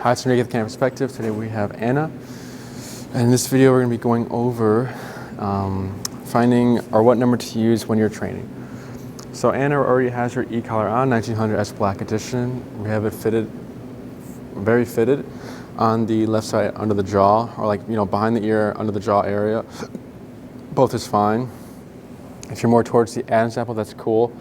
Hi, San Miguel Camera Perspective. Today we have Anna. And in this video, we're going to be going over finding or what number to use when you're training. So Anna already has her e-collar on, 1900S Black Edition. We have it fitted, very fitted, on the left side under the jaw, or behind the ear, under the jaw area. Both is fine. If you're more towards the Adam's apple, that's cool.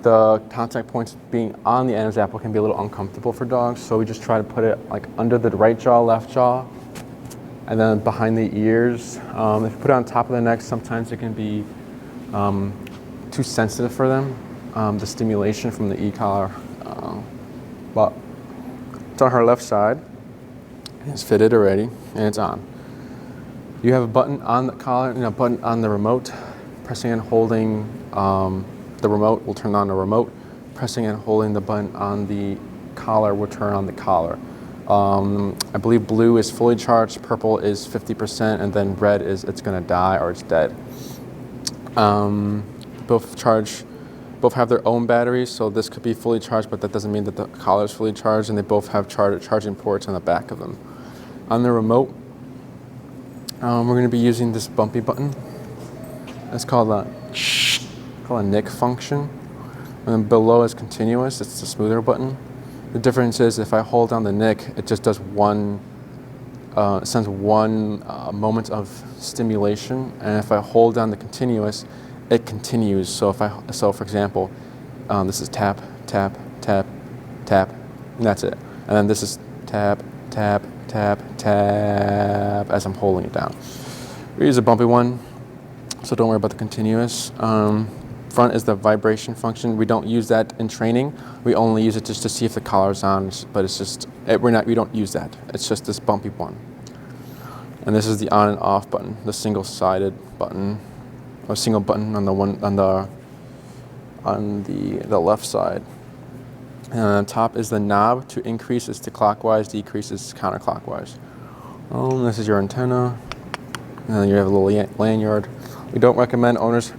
The contact points being on the Adam's apple can be a little uncomfortable for dogs, so we just try to put it under the right jaw, left jaw, and then behind the ears. If you put it on top of the neck, sometimes it can be too sensitive for them, the stimulation from the e-collar. But it's on her left side. It's fitted already, and it's on. You have a button on the collar, a button on the remote. Pressing and holding the remote will turn on the remote. Pressing and holding the button on the collar will turn on the collar. I believe blue is fully charged, purple is 50%, and then red is it's gonna die or it's dead. Both have their own batteries, so this could be fully charged, but that doesn't mean that the collar is fully charged, and they both have charging ports on the back of them. On the remote, we're gonna be using this bumpy button. It's called a nick function, and then below is continuous. It's the smoother button. The difference is if I hold down the nick, it just does sends one moment of stimulation, and if I hold down the continuous, it continues. So for example, this is tap, tap, tap, tap, and that's it. And then this is tap, tap, tap, tap as I'm holding it down. We use a bumpy one, so don't worry about the continuous. Front is the vibration function. We don't use that in training. We only use it just to see if the collar's on, but it's just, we don't use that. It's just this bumpy one. And this is the on and off button, the single-sided button, or single button on the left side. And on top is the knob to increase is to clockwise, decrease is counterclockwise. This is your antenna. And then you have a little lanyard. We don't recommend owners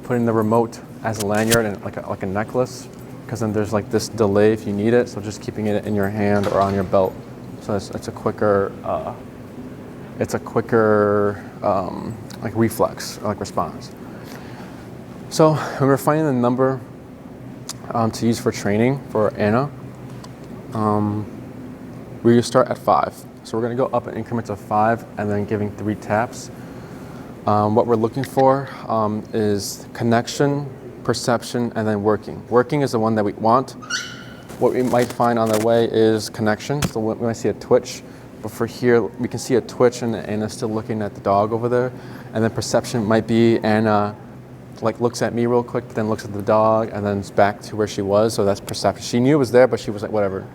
putting the remote as a lanyard and like a necklace, because then there's this delay if you need it. So just keeping it in your hand or on your belt. So it's a quicker reflex, response. So when we're finding the number to use for training for Anna, we start at 5. So we're going to go up in increments of 5 and then giving 3 taps. What we're looking for is connection, perception, and then working. Working is the one that we want. What we might find on the way is connection. So we might see a twitch, but for here we can see a twitch and Anna's still looking at the dog over there. And then perception might be Anna looks at me real quick, but then looks at the dog, and then it's back to where she was. So that's perception. She knew it was there, but she was like, whatever.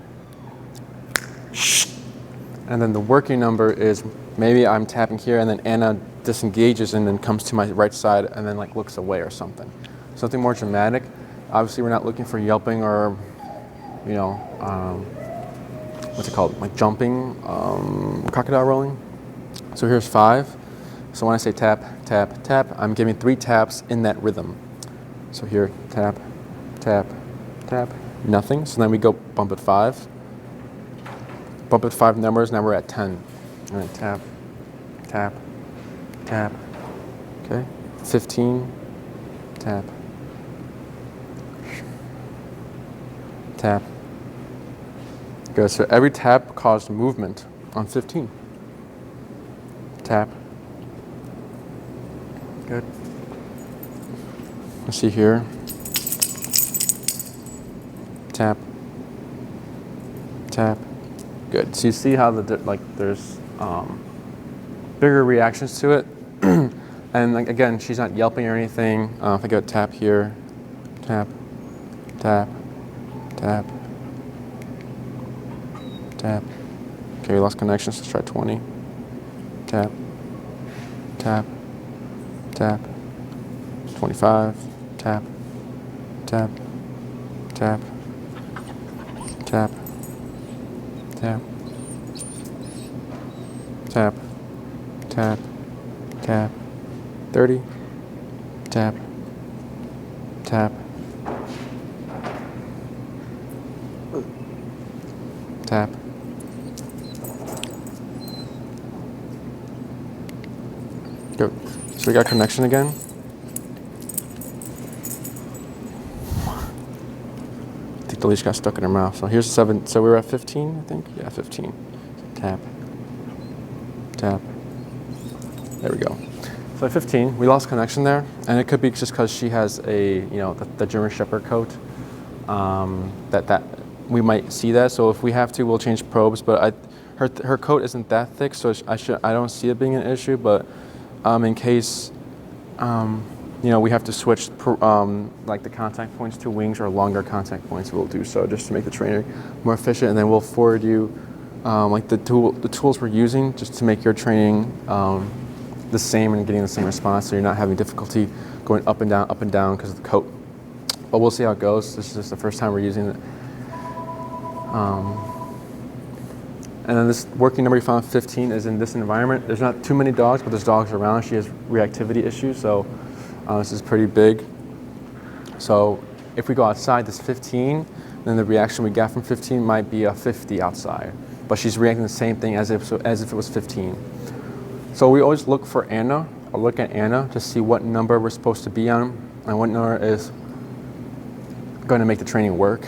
And then the working number is maybe I'm tapping here, and then Anna disengages and then comes to my right side and then looks away or something. Something more dramatic. Obviously, we're not looking for yelping or, what's it called? Jumping, crocodile rolling. So here's 5. So when I say tap, tap, tap, I'm giving 3 taps in that rhythm. So here, tap, tap, tap, nothing. So then we go bump at 5. Bump at 5 numbers, now we're at 10. All right, tap, tap, tap, okay, 15, tap, tap. Good, so every tap caused movement on 15. Tap. Good. Let's see here. Tap, tap. Good. So you see how there's bigger reactions to it, and again, she's not yelping or anything. If I go tap here, tap, tap, tap, tap. Okay, we lost connection. So let's try 20. Tap, tap, tap. 25. Tap, tap, tap, tap. Tap, tap, tap, tap, 30, tap, tap, tap, Good. So we got connection again. I think the leash got stuck in her mouth. So here's 7. So we were at 15, I think. Yeah, 15. Tap. Tap. There we go. So at 15, we lost connection there, and it could be just because she has a, the German Shepherd coat. That we might see that. So if we have to, we'll change probes. But her coat isn't that thick, so I don't see it being an issue. But in case we have to switch like the contact points to wings or longer contact points, we'll do so just to make the training more efficient, and then we'll forward you like the tools we're using just to make your training the same and getting the same response, so you're not having difficulty going up and down because of the coat. But we'll see how it goes. This is just the first time we're using it. And then this working number you found 15 is in this environment. There's not too many dogs, but there's dogs around. She has reactivity issues, so this is pretty big. So if we go outside this 15, then the reaction we got from 15 might be a 50 outside. But she's reacting the same thing as if it was 15. So we always look for Anna, or look at Anna to see what number we're supposed to be on and what number is going to make the training work.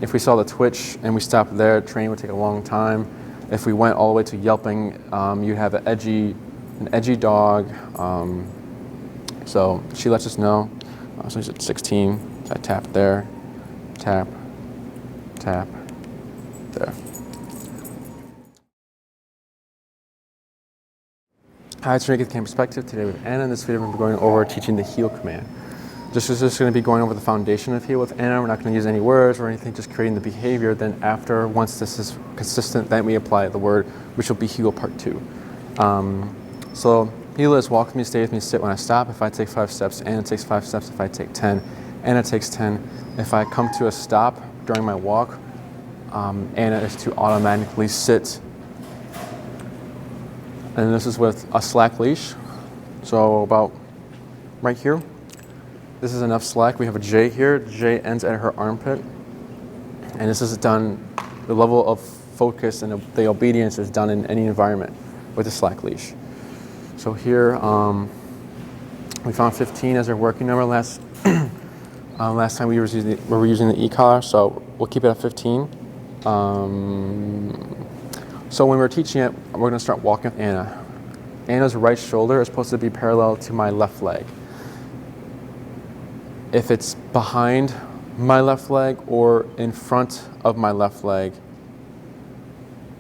If we saw the twitch and we stopped there, training would take a long time. If we went all the way to yelping, you'd have an edgy dog. So she lets us know. So she's at 16. So I tap there, tap, tap, there. Hi, it's Renegade Cam Perspective. Today with Anna. In this video, we're going to be going over teaching the heel command. This is just going to be going over the foundation of heel with Anna. We're not going to use any words or anything, just creating the behavior. Then after, once this is consistent, then we apply the word, which will be heel part 2. So heel is walk with me, stay with me, sit when I stop. If I take 5 steps, Anna takes 5 steps. If I take 10, Anna takes 10. If I come to a stop during my walk, Anna is to automatically sit. And this is with a slack leash. So about right here. This is enough slack. We have a J here. The J ends at her armpit. And this is done, the level of focus and the obedience is done in any environment with a slack leash. So here, we found 15 as our working number last time we were using the e-collar, so we'll keep it at 15. So when we're teaching it, we're going to start walking with Anna. Anna's right shoulder is supposed to be parallel to my left leg. If it's behind my left leg or in front of my left leg,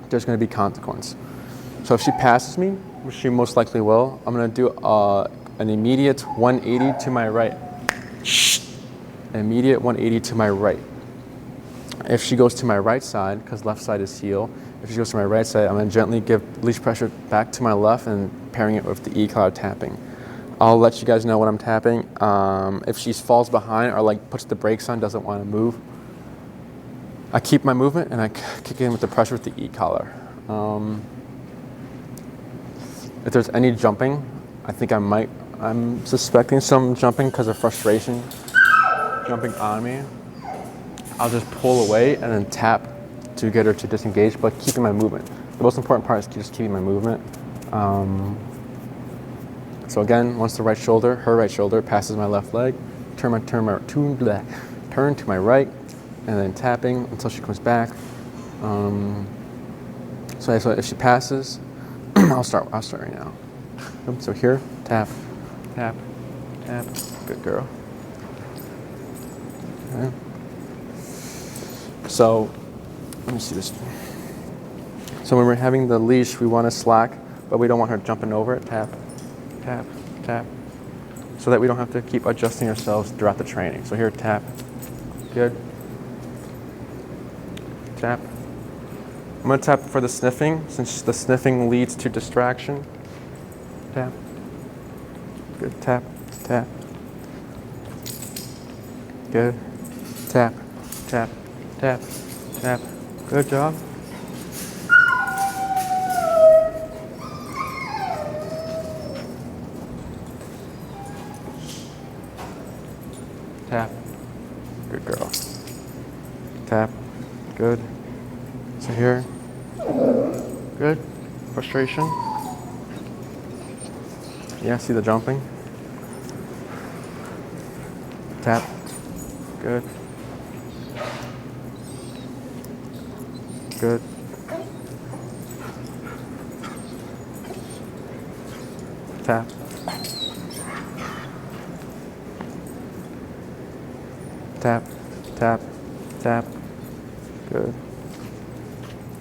there's going to be consequence. So if she passes me, which she most likely will, I'm going to do an immediate 180 to my right. An immediate 180 to my right. If she goes to my right side, because left side is heel, if she goes to my right side, I'm going to gently give leash pressure back to my left and pairing it with the e-collar tapping. I'll let you guys know when I'm tapping. If she falls behind or like puts the brakes on, doesn't want to move, I keep my movement and I kick in with the pressure with the e-collar. If there's any jumping, I think I'm suspecting some jumping because of frustration, jumping on me. I'll just pull away and then tap to get her to disengage, but keeping my movement. The most important part is just keeping my movement. So again, once her right shoulder passes my left leg, turn to my right, and then tapping until she comes back. So if she passes, I'll start right now. So here, tap, tap, tap. Good girl. Okay. So let me see this. So when we're having the leash, we want to slack, but we don't want her jumping over it. Tap, tap, tap, so that we don't have to keep adjusting ourselves throughout the training. So here, tap, good, tap. I'm going to tap for the sniffing, since the sniffing leads to distraction. Tap, good, tap, tap, good, tap, tap, tap, tap, good job. Tap, good girl. Tap, good. So here, good, frustration. Yeah, see the jumping? Tap. Good. Good. Tap. Tap, tap, tap. Good.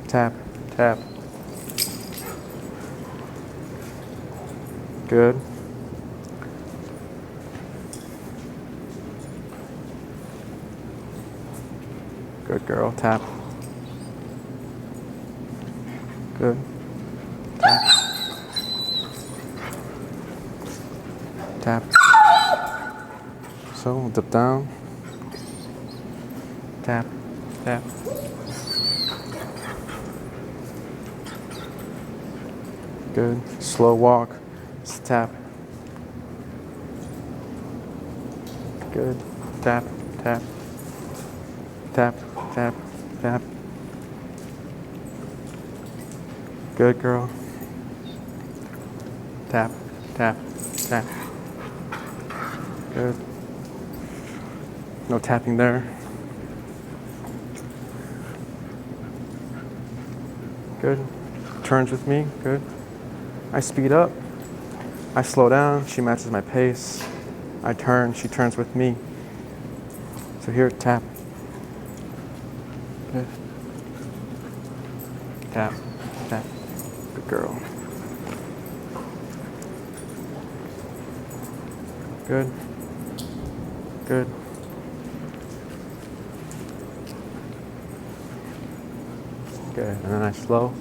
Tap, tap. Good. Good girl. Tap. Good. Tap. Tap. So we'll dip down. Tap. Tap. Good. Slow walk. Just tap. Good. Tap. Tap. Tap. Tap. Tap. Good girl. Tap. Tap. Tap. Good. No tapping there. Good. Turns with me. Good. I speed up. I slow down. She matches my pace. I turn. She turns with me. So here, tap. Good. Tap. Tap. Good girl. Good. Good. Good. And then I slow.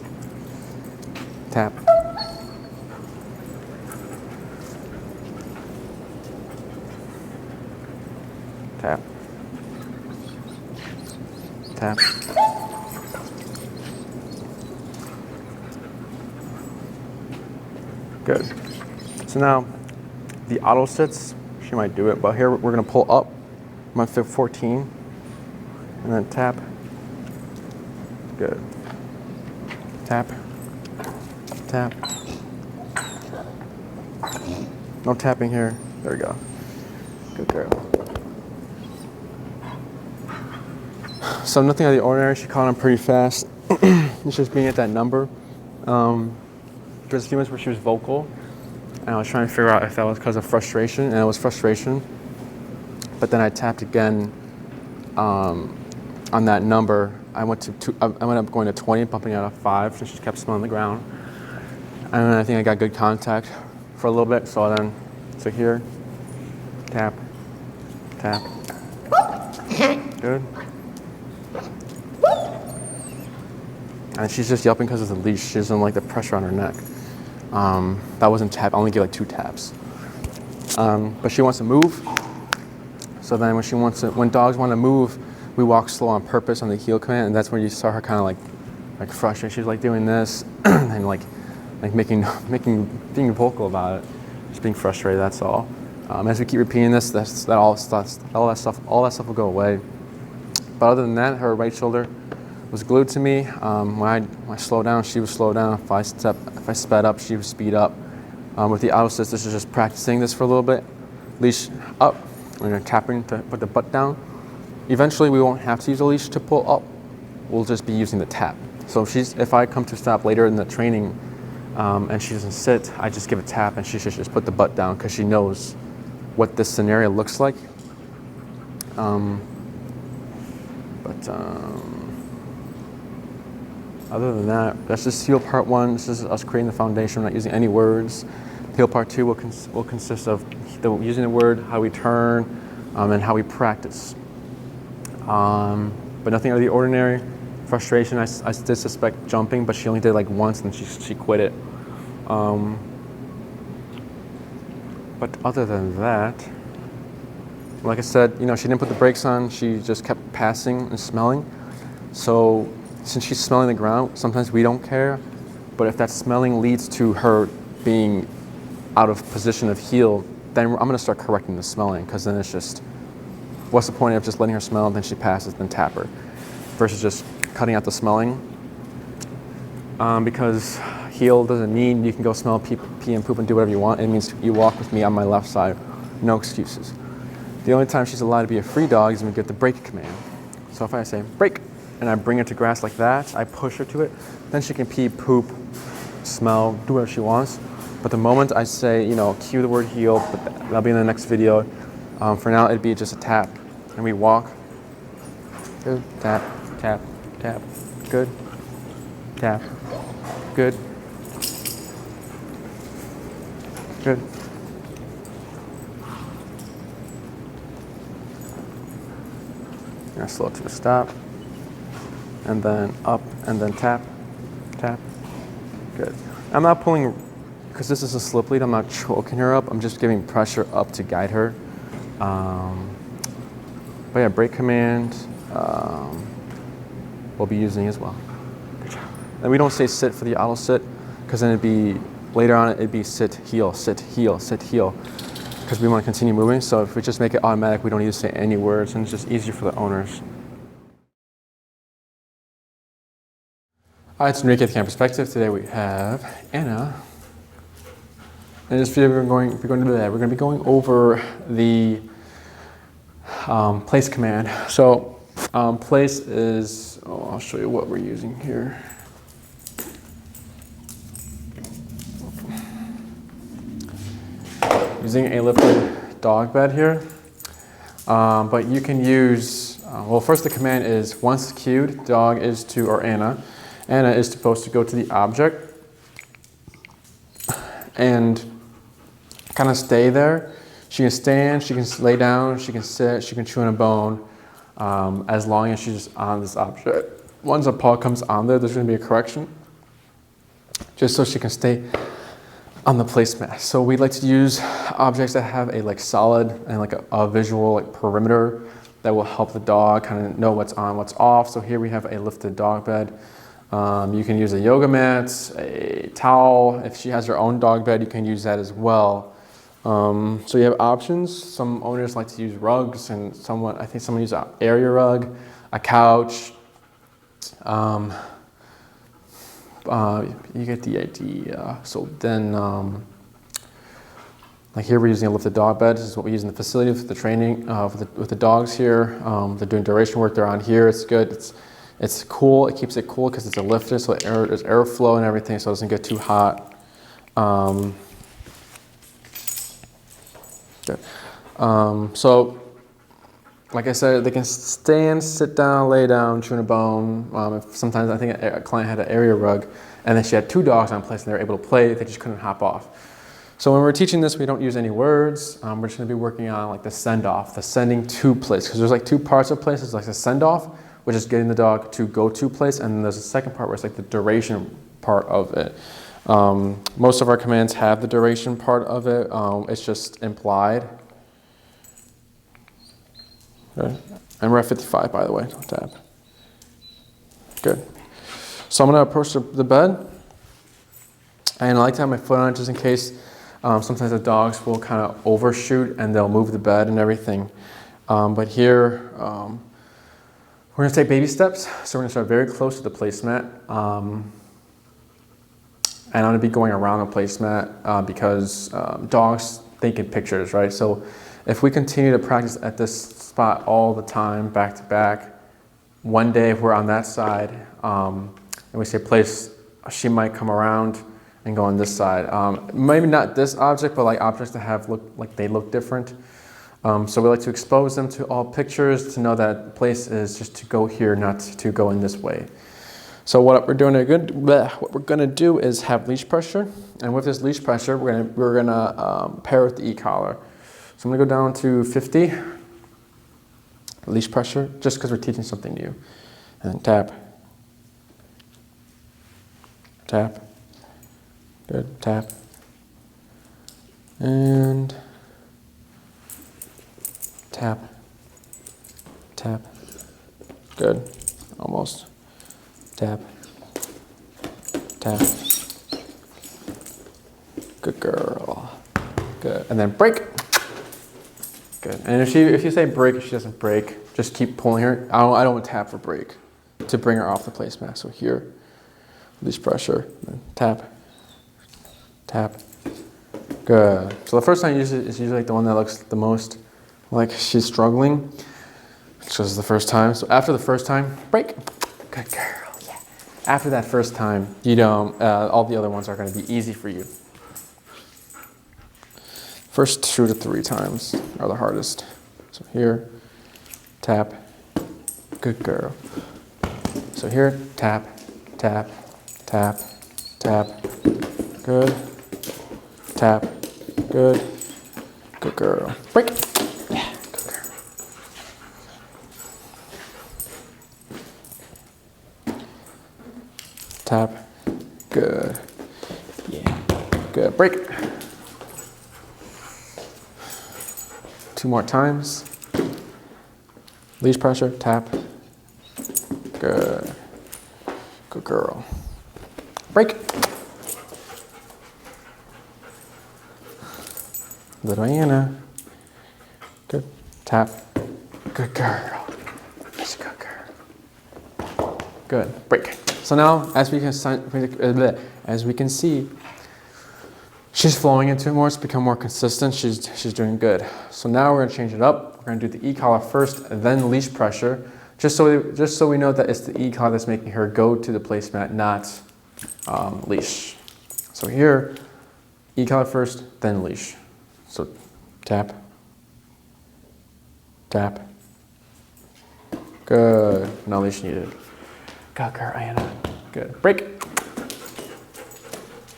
Tap. Tap. Tap. Good. So now, the auto sits, she might do it, but here we're gonna pull up. I'm on 14, and then tap. Good. Tap. Tap. No tapping here. There we go. Good girl. So nothing out of the ordinary. She caught on pretty fast. It's just being at that number. There's a few minutes where she was vocal, and I was trying to figure out if that was because of frustration, and it was frustration. But then I tapped again on that number. I went up going to 20, bumping out a 5, so she kept smelling the ground. And then I think I got good contact for a little bit. So here, tap, tap. Good. And she's just yelping because of the leash. She doesn't like the pressure on her neck. That wasn't tap. I only gave like 2 taps. But she wants to move. So then when dogs want to move, we walk slow on purpose on the heel command, and that's when you saw her kind of like frustrated. She's like doing this and like being vocal about it, just being frustrated. That's all. As we keep repeating this, all that stuff will go away. But other than that, her right shoulder was glued to me. When I slowed down, she would slow down. If I sped up, she would speed up. With the auto assist, this is just practicing this for a little bit. Leash up, and then tapping to put the butt down. Eventually, we won't have to use a leash to pull up. We'll just be using the tap. So if I come to stop later in the training and she doesn't sit, I just give a tap and she should just put the butt down because she knows what this scenario looks like. Other than that, that's just heel part 1. This is us creating the foundation. We're not using any words. Heel part 2 will consist of using the word, how we turn, and how we practice. But nothing out of the ordinary. Frustration, I did suspect jumping, but she only did like once and she quit it. But other than that, like I said, she didn't put the brakes on. She just kept passing and smelling. So since she's smelling the ground, sometimes we don't care. But if that smelling leads to her being out of position of heel, then I'm gonna start correcting the smelling, because then it's just, what's the point of just letting her smell and then she passes, then tap her, versus just cutting out the smelling. Because heel doesn't mean you can go smell pee and poop and do whatever you want. It means you walk with me on my left side. No excuses. The only time she's allowed to be a free dog is when we get the break command. So if I say break and I bring her to grass like that, I push her to it, then she can pee, poop, smell, do whatever she wants. But the moment I say, cue the word heel, but that'll be in the next video. For now, it'd be just a tap. And we walk. Good. Tap, tap, tap. Good. Tap. Good. Good. Now slow to a stop. And then up, and then tap, tap. Good. I'm not pulling, because this is a slip lead, I'm not choking her up. I'm just giving pressure up to guide her. But yeah, break command we'll be using as well. Good job. And we don't say sit for the auto sit, because then it'd be, later on it'd be sit, heel, sit, heel, sit, heel. Because we want to continue moving, so if we just make it automatic, we don't need to say any words, and it's just easier for the owners. Hi, it's Enrique at Camp Perspective. Today we have Anna. In this video, we're going to be going over the place command. So place is, I'll show you what we're using here. Using a lifted dog bed here, but you can use, well, first the command is once cued, dog is to, or Anna is supposed to go to the object and kind of stay there. She can stand, she can lay down, she can sit, she can chew on a bone, as long as she's on this object. Once a paw comes on there, there's going to be a correction, just so she can stay on the placemat. So we like to use objects that have a solid and a visual perimeter that will help the dog kind of know what's on, what's off. So here we have a lifted dog bed. You can use a yoga mat, a towel. If she has her own dog bed, you can use that as well. So you have options. Some owners like to use rugs, and I think someone uses an area rug, a couch. You get the idea. So then, like here we're using a lifted dog bed. This is what we use in the facility with the training, with the dogs here. They're doing duration work. They're on here. It's good. It's cool. It keeps it cool because it's a lifted, so there's airflow and everything, so it doesn't get too hot. Good. So, like I said, they can stand, sit down, lay down, chew on a bone. Sometimes I think a client had an area rug, and then she had two dogs on place, and they were able to play. They just couldn't hop off. So when we're teaching this, we don't use any words. We're just going to be working on the send off, the sending to place, because there's two parts of place. There's the send off, which is getting the dog to go to place, and then there's a second part where it's the duration part of it. Most of our commands have the duration part of it. It's just implied. Okay. And we're at 55, by the way. Don't tap. Good. So I'm going to approach the bed, and I like to have my foot on it just in case. Sometimes the dogs will kind of overshoot and they'll move the bed and everything. But here, we're going to take baby steps. So we're going to start very close to the placemat. And I'm going to be going around the placemat because dogs think in pictures, right? So if we continue to practice at this spot all the time, back to back, one day if we're on that side and we say place, she might come around and go on this side. Maybe not this object, but objects that look different. So we like to expose them to all pictures to know that place is just to go here, not to go in this way. So what we're gonna do is have leash pressure, and with this leash pressure, we're gonna pair with the e-collar. So I'm gonna go down to 50 leash pressure, just because we're teaching something new, and then tap, tap, good, tap, and tap, tap, good, almost, tap, tap, good girl, good, and then break, good. And if you say break, if she doesn't break, just keep pulling her. I don't tap for break to bring her off the placemat. So here, leash pressure, then tap, tap. Good. So the first time is usually like the one that looks the most like she's struggling, which is the first time. So after the first time, break. Good girl. Yeah. After that first time, you don't. All the other ones are going to be easy for you. First 2 to 3 times are the hardest. So here, tap. Good girl. So here, tap, tap, tap, tap. Good. Tap. Good. Good girl. Break. Yeah. Good girl. Tap. Good. Yeah. Good. Break. 2 more times. Leash pressure. Tap. Good. Good girl. Break. Little Anna. Good. Tap. Good girl. She's a good girl. Good. Break. So now, as we can see, she's flowing into it more. It's become more consistent. She's doing good. So now we're gonna change it up. We're gonna do the e-collar first, then leash pressure, just so we know that it's the e-collar that's making her go to the placemat, not leash. So here, e-collar first, then leash. So tap, tap. Good. No leash needed. Good girl, Anna. Good. Break.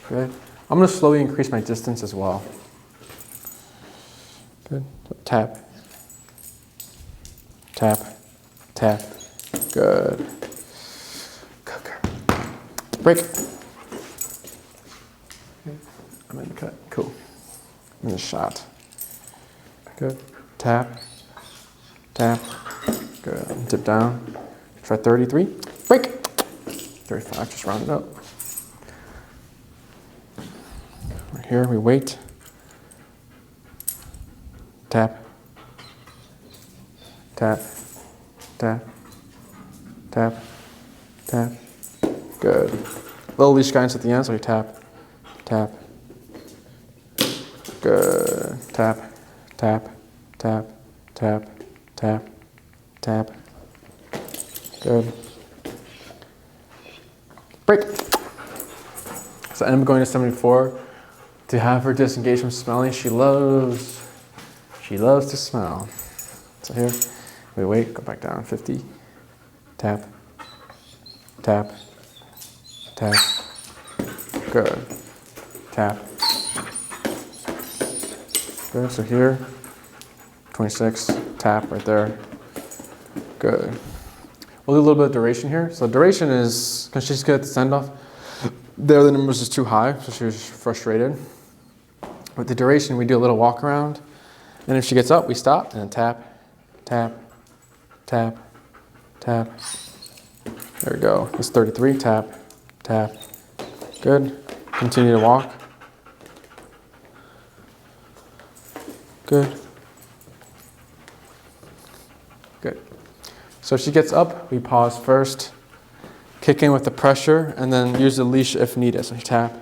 Good. I'm going to slowly increase my distance as well. Good. Tap. Tap. Tap. Good. Good girl. Break. I'm in the cut. Cool. I'm in the shot. Good. Tap. Tap. Good. Dip down. Try 33. Break. 35. Just round it up. Right here, we wait. Tap. Tap. Tap. Tap. Tap. Good. Little leash guidance at the end, so you tap. Tap. Good. Tap. Tap. Tap. Tap. Tap. Tap. Good. Break. So I'm going to 74 to have her disengage from smelling. She loves to smell. So here, we wait, go back down, 50. Tap, tap, tap. Good. Tap. Good, so here, 26, tap right there. Good. We'll do a little bit of duration here. So duration is, because she's good at the send-off, there the numbers is too high, so she was frustrated. With the duration, we do a little walk around, and if she gets up, we stop, and then tap, tap, tap, tap. There we go. It's 33, tap, tap. Good. Continue to walk. Good. Good. So if she gets up, we pause first, kick in with the pressure, and then use the leash if needed. So tap,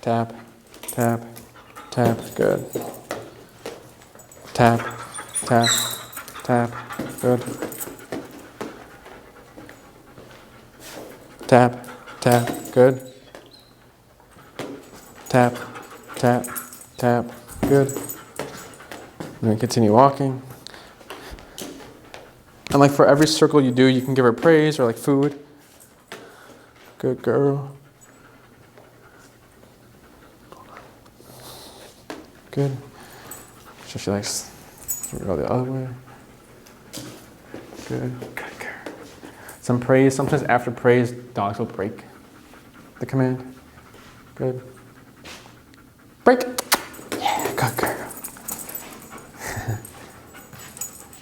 tap, tap, tap. Good. Tap, tap, tap. Good. Tap, tap. Good. Tap, tap, tap. Good. And then continue walking. And like for every circle you do, you can give her praise or like food. Good girl. Good. So she likes to go the other way. Good. Good girl. Some praise. Sometimes after praise, dogs will break the command. Good. Break. Yeah, good girl.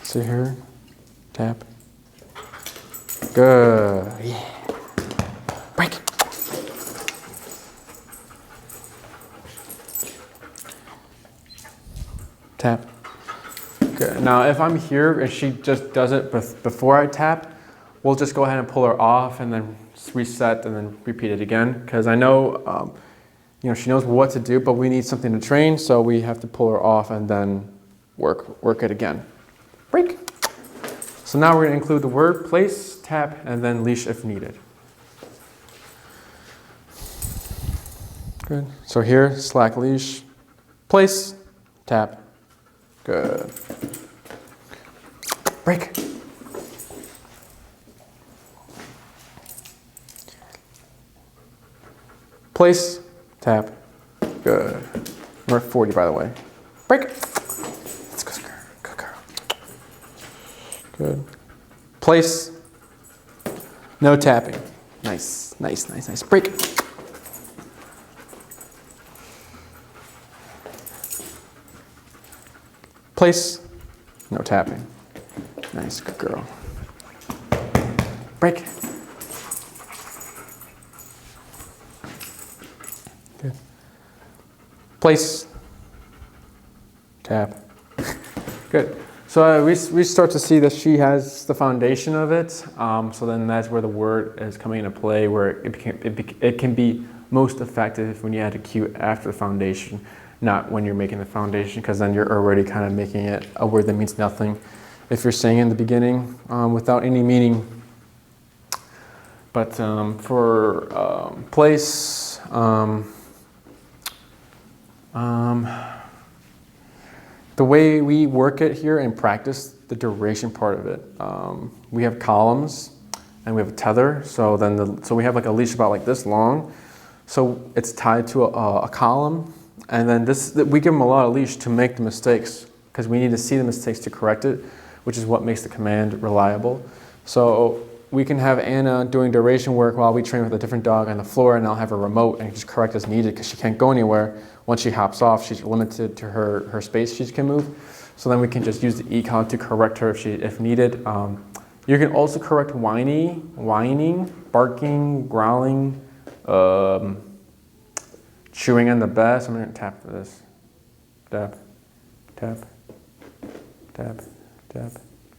See here. Tap. Good. Yeah. Break. Tap. Good. Now, if I'm here and she just does it before I tap, we'll just go ahead and pull her off and then reset and then repeat it again. Because I know you know, she knows what to do, but we need something to train, so we have to pull her off and then work it again. Break. So now we're going to include the word, place, tap, and then leash if needed. Good. So here, slack leash, place, tap. Good. Break. Place, tap. Good. We're at 40, by the way. Break. Let's go, girl. Good girl. Good. Place. No tapping. Nice, nice, nice, nice. Break. Place. No tapping. Nice, good girl. Break. Good. Place. Tap. Good. So we start to see that she has the foundation of it. So then that's where the word is coming into play, where it can be most effective when you add a cue after the foundation, not when you're making the foundation, because then you're already kind of making it a word that means nothing if you're saying in the beginning without any meaning. But for place, the way we work it here and practice the duration part of it, we have columns and we have a tether. So then so we have like a leash about like this long. So it's tied to a column, and then we give them a lot of leash to make the mistakes, because we need to see the mistakes to correct it, which is what makes the command reliable. So we can have Anna doing duration work while we train with a different dog on the floor, and I'll have a remote and just correct as needed, because she can't go anywhere. Once she hops off, she's limited to her space she can move. So then we can just use the e-collar to correct her if needed. You can also correct whining, barking, growling, chewing on the bed. So I'm going to tap for this. Tap, tap, tap, tap,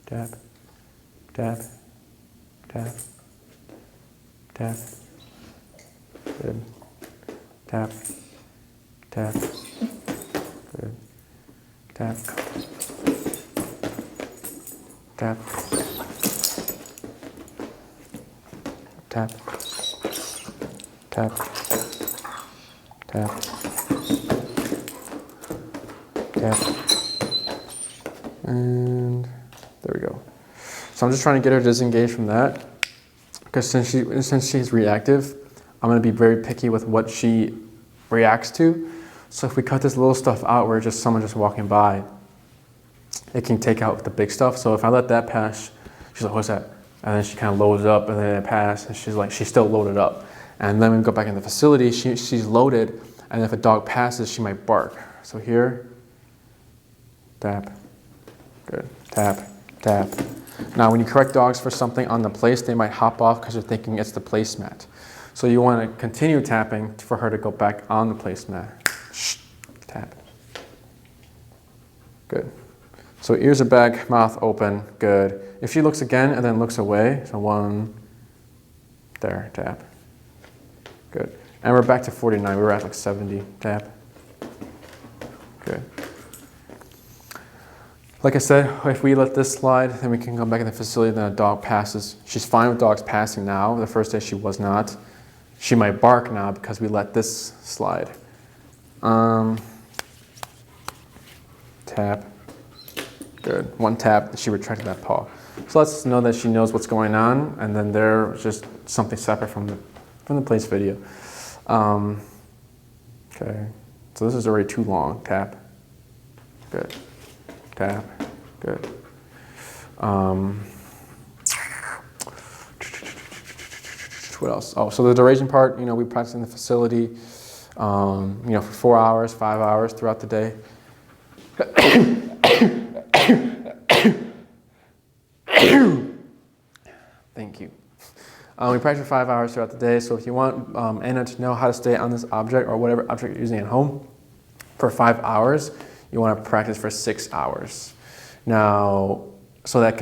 tap, tap, tap, tap. Good. Tap, tap. Good. Tap. Tap. Tap. Tap. Tap. Tap. And there we go. So I'm just trying to get her disengaged from that, because since she's reactive, I'm going to be very picky with what she reacts to. So if we cut this little stuff out where just someone just walking by, it can take out the big stuff. So if I let that pass, she's like, what's that? And then she kind of loads up, and then it passes, and she's like, she's still loaded up. And then when we go back in the facility, she's loaded, and if a dog passes, she might bark. So here, tap, good, tap, tap. Now when you correct dogs for something on the place, they might hop off because they're thinking it's the placemat. So you want to continue tapping for her to go back on the placemat. Shh, tap. Good. So ears are back, mouth open, good. If she looks again and then looks away, so one, there, tap. Good. And we're back to 49. We were at like 70. Tap. Good. Like I said, if we let this slide, then we can come back in the facility, then a dog passes. She's fine with dogs passing now. The first day she was not. She might bark now because we let this slide. Tap. Good. One tap, she retracted that paw. So let's know that she knows what's going on, and then there's just something separate from the place video. Okay, so this is already too long. Tap. Good. Tap. Good. What else? Oh, so the duration part, we practice in the facility, for 4 hours, 5 hours throughout the day. Thank you. We practice for 5 hours throughout the day, so if you want Anna to know how to stay on this object or whatever object you're using at home for 5 hours, you want to practice for 6 hours. Now, so that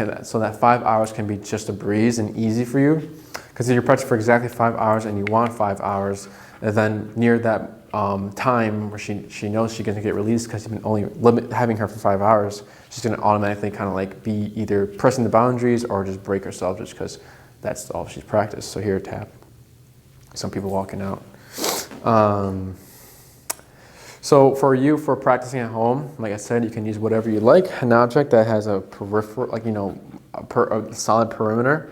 5 hours can be just a breeze and easy for you, because if you're practicing for exactly 5 hours and you want 5 hours, and then near that time where she knows she's gonna get released because you've been only having her for 5 hours, she's gonna automatically kind of like be either pressing the boundaries or just break herself just because that's all she's practiced. So here, tap. Some people walking out. So for practicing at home, like I said, you can use whatever you like. An object that has a peripheral, like, you know, a solid perimeter.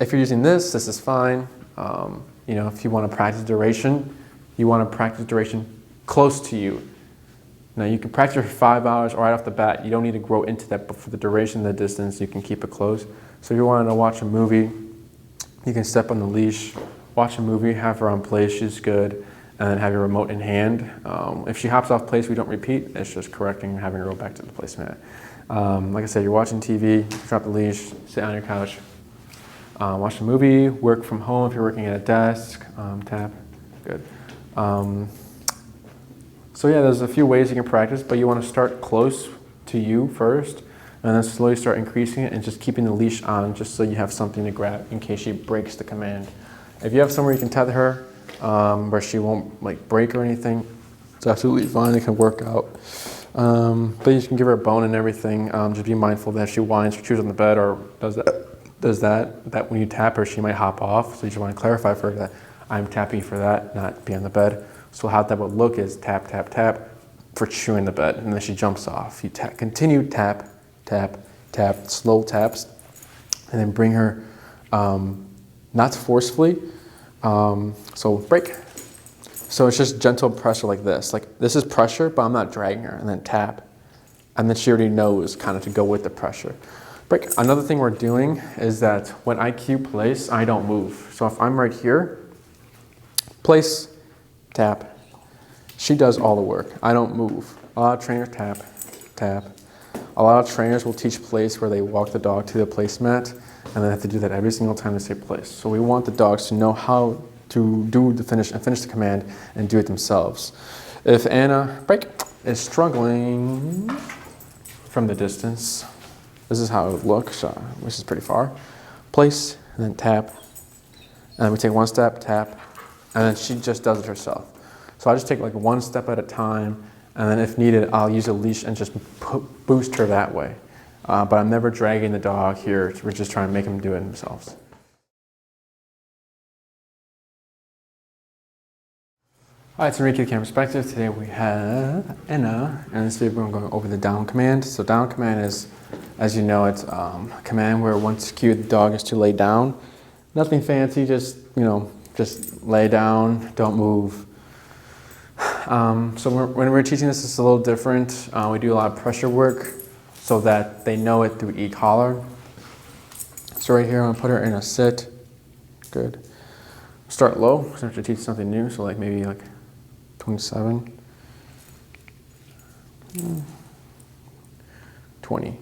If you're using this is fine. You know, if you want to practice duration, you want to practice duration close to you. Now you can practice for 5 hours right off the bat. You don't need to grow into that, but for the duration, the distance, you can keep it close. So if you wanted to watch a movie, you can step on the leash, watch a movie, have her on place, she's good, and then have your remote in hand. If she hops off place, we don't repeat. It's just correcting and having her go back to the placemat. Like I said, you're watching TV, drop the leash, sit on your couch, watch a movie, work from home if you're working at a desk, tap, good. So yeah, there's a few ways you can practice, but you want to start close to you first, and then slowly start increasing it and just keeping the leash on just so you have something to grab in case she breaks the command. If you have somewhere you can tether her, where she won't like break or anything, it's absolutely fine, it can work out. But you can give her a bone and everything. Just be mindful that if she whines or chews on the bed or does that when you tap her, she might hop off. So you just want to clarify for her that I'm tapping for that, not be on the bed. So how that would look is tap, tap, tap for chewing the bed, and then she jumps off. You tap, continue tap, tap, tap, slow taps, and then bring her, not forcefully, so break. So it's just gentle pressure like this. Like this is pressure, but I'm not dragging her, and then tap. And then she already knows kind of to go with the pressure. Break. Another thing we're doing is that when I cue place, I don't move. So if I'm right here, place, tap. She does all the work. I don't move. A lot of trainers tap, tap. A lot of trainers will teach place where they walk the dog to the placemat, and they have to do that every single time they say place. So we want the dogs to know how to do the finish and finish the command and do it themselves. If Anna, break, is struggling from the distance, this is how it would look, which is pretty far. Place, and then tap. And then we take one step, tap, and then she just does it herself. So I just take like one step at a time, and then if needed, I'll use a leash and just boost her that way. But I'm never dragging the dog here. We're just trying to make them do it themselves. All right, so to recap the camera perspective, today we have Anna, and in this video we're going over the down command. So down command is, as you know, it's a command where once cued, the dog is to lay down. Nothing fancy, just, you know, just lay down, don't move. So when we're teaching this, it's a little different. We do a lot of pressure work so that they know it through e-collar. So right here, I'm gonna put her in a sit. Good. Start low, so I have to teach something new, so like maybe like 27. 20.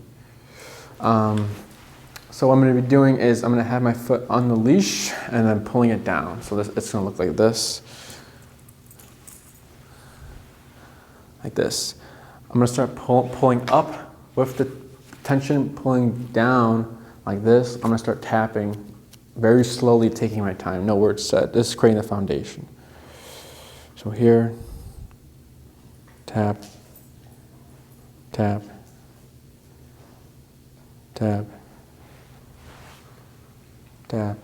So what I'm going to be doing is I'm going to have my foot on the leash and then pulling it down. So it's going to look like this. Like this. I'm going to start pulling up with the tension, pulling down like this. I'm going to start tapping very slowly, taking my time. No words said. This is creating the foundation. So here, tap, tap, tap, tap,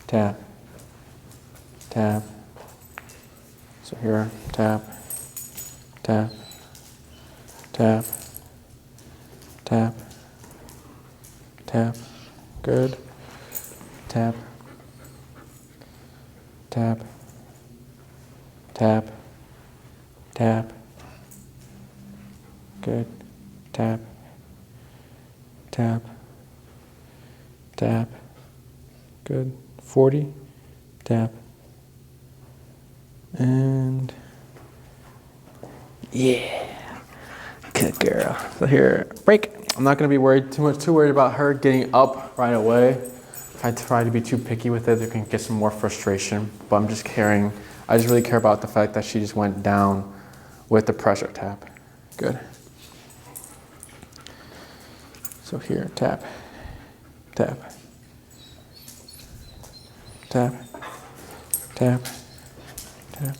tap, tap. So here, tap, tap, tap, tap, tap. Good. Tap, tap, tap, tap. Good. Tap, tap, tap. Good. 40. Tap. And yeah, good girl. So here, break. I'm not going to be too worried about her getting up right away. If I try to be too picky with it, there can get some more frustration. But I just really care about the fact that she just went down with the pressure tap. Good. So here, tap, tap, tap, tap, tap,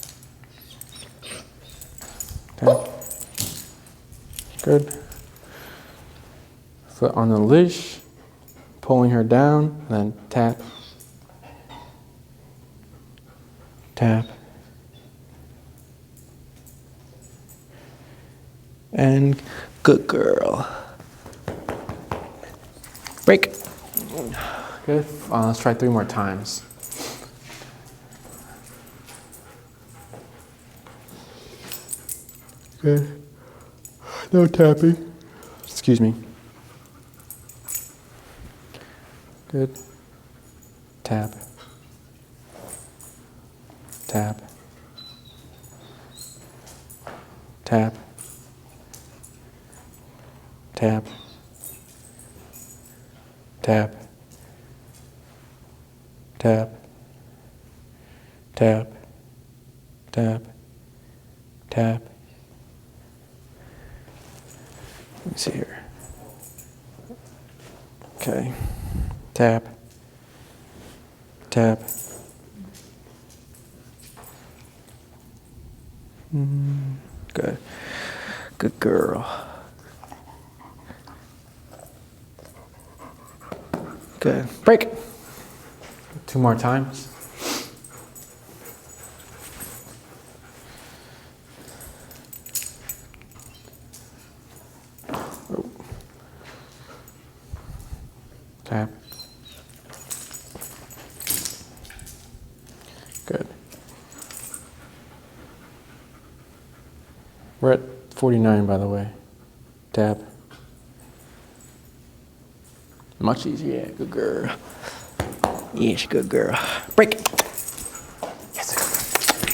tap. Good. Foot on the leash, pulling her down, then tap, tap, and good girl. Break. Good. Let's try 3 more times. Good. No tapping. Excuse me. Good. Tap. Tap. Tap. Tap. Tap. Tap. Tap. Tap. Tap. Let me see here. Okay. Tap. Tap. Good. Good girl. Good. Break. 2 more times. Oh. Tap. Good. We're at 49, by the way. Tap. Much easier. Yeah, good girl. Yes, good girl. Break. Yes.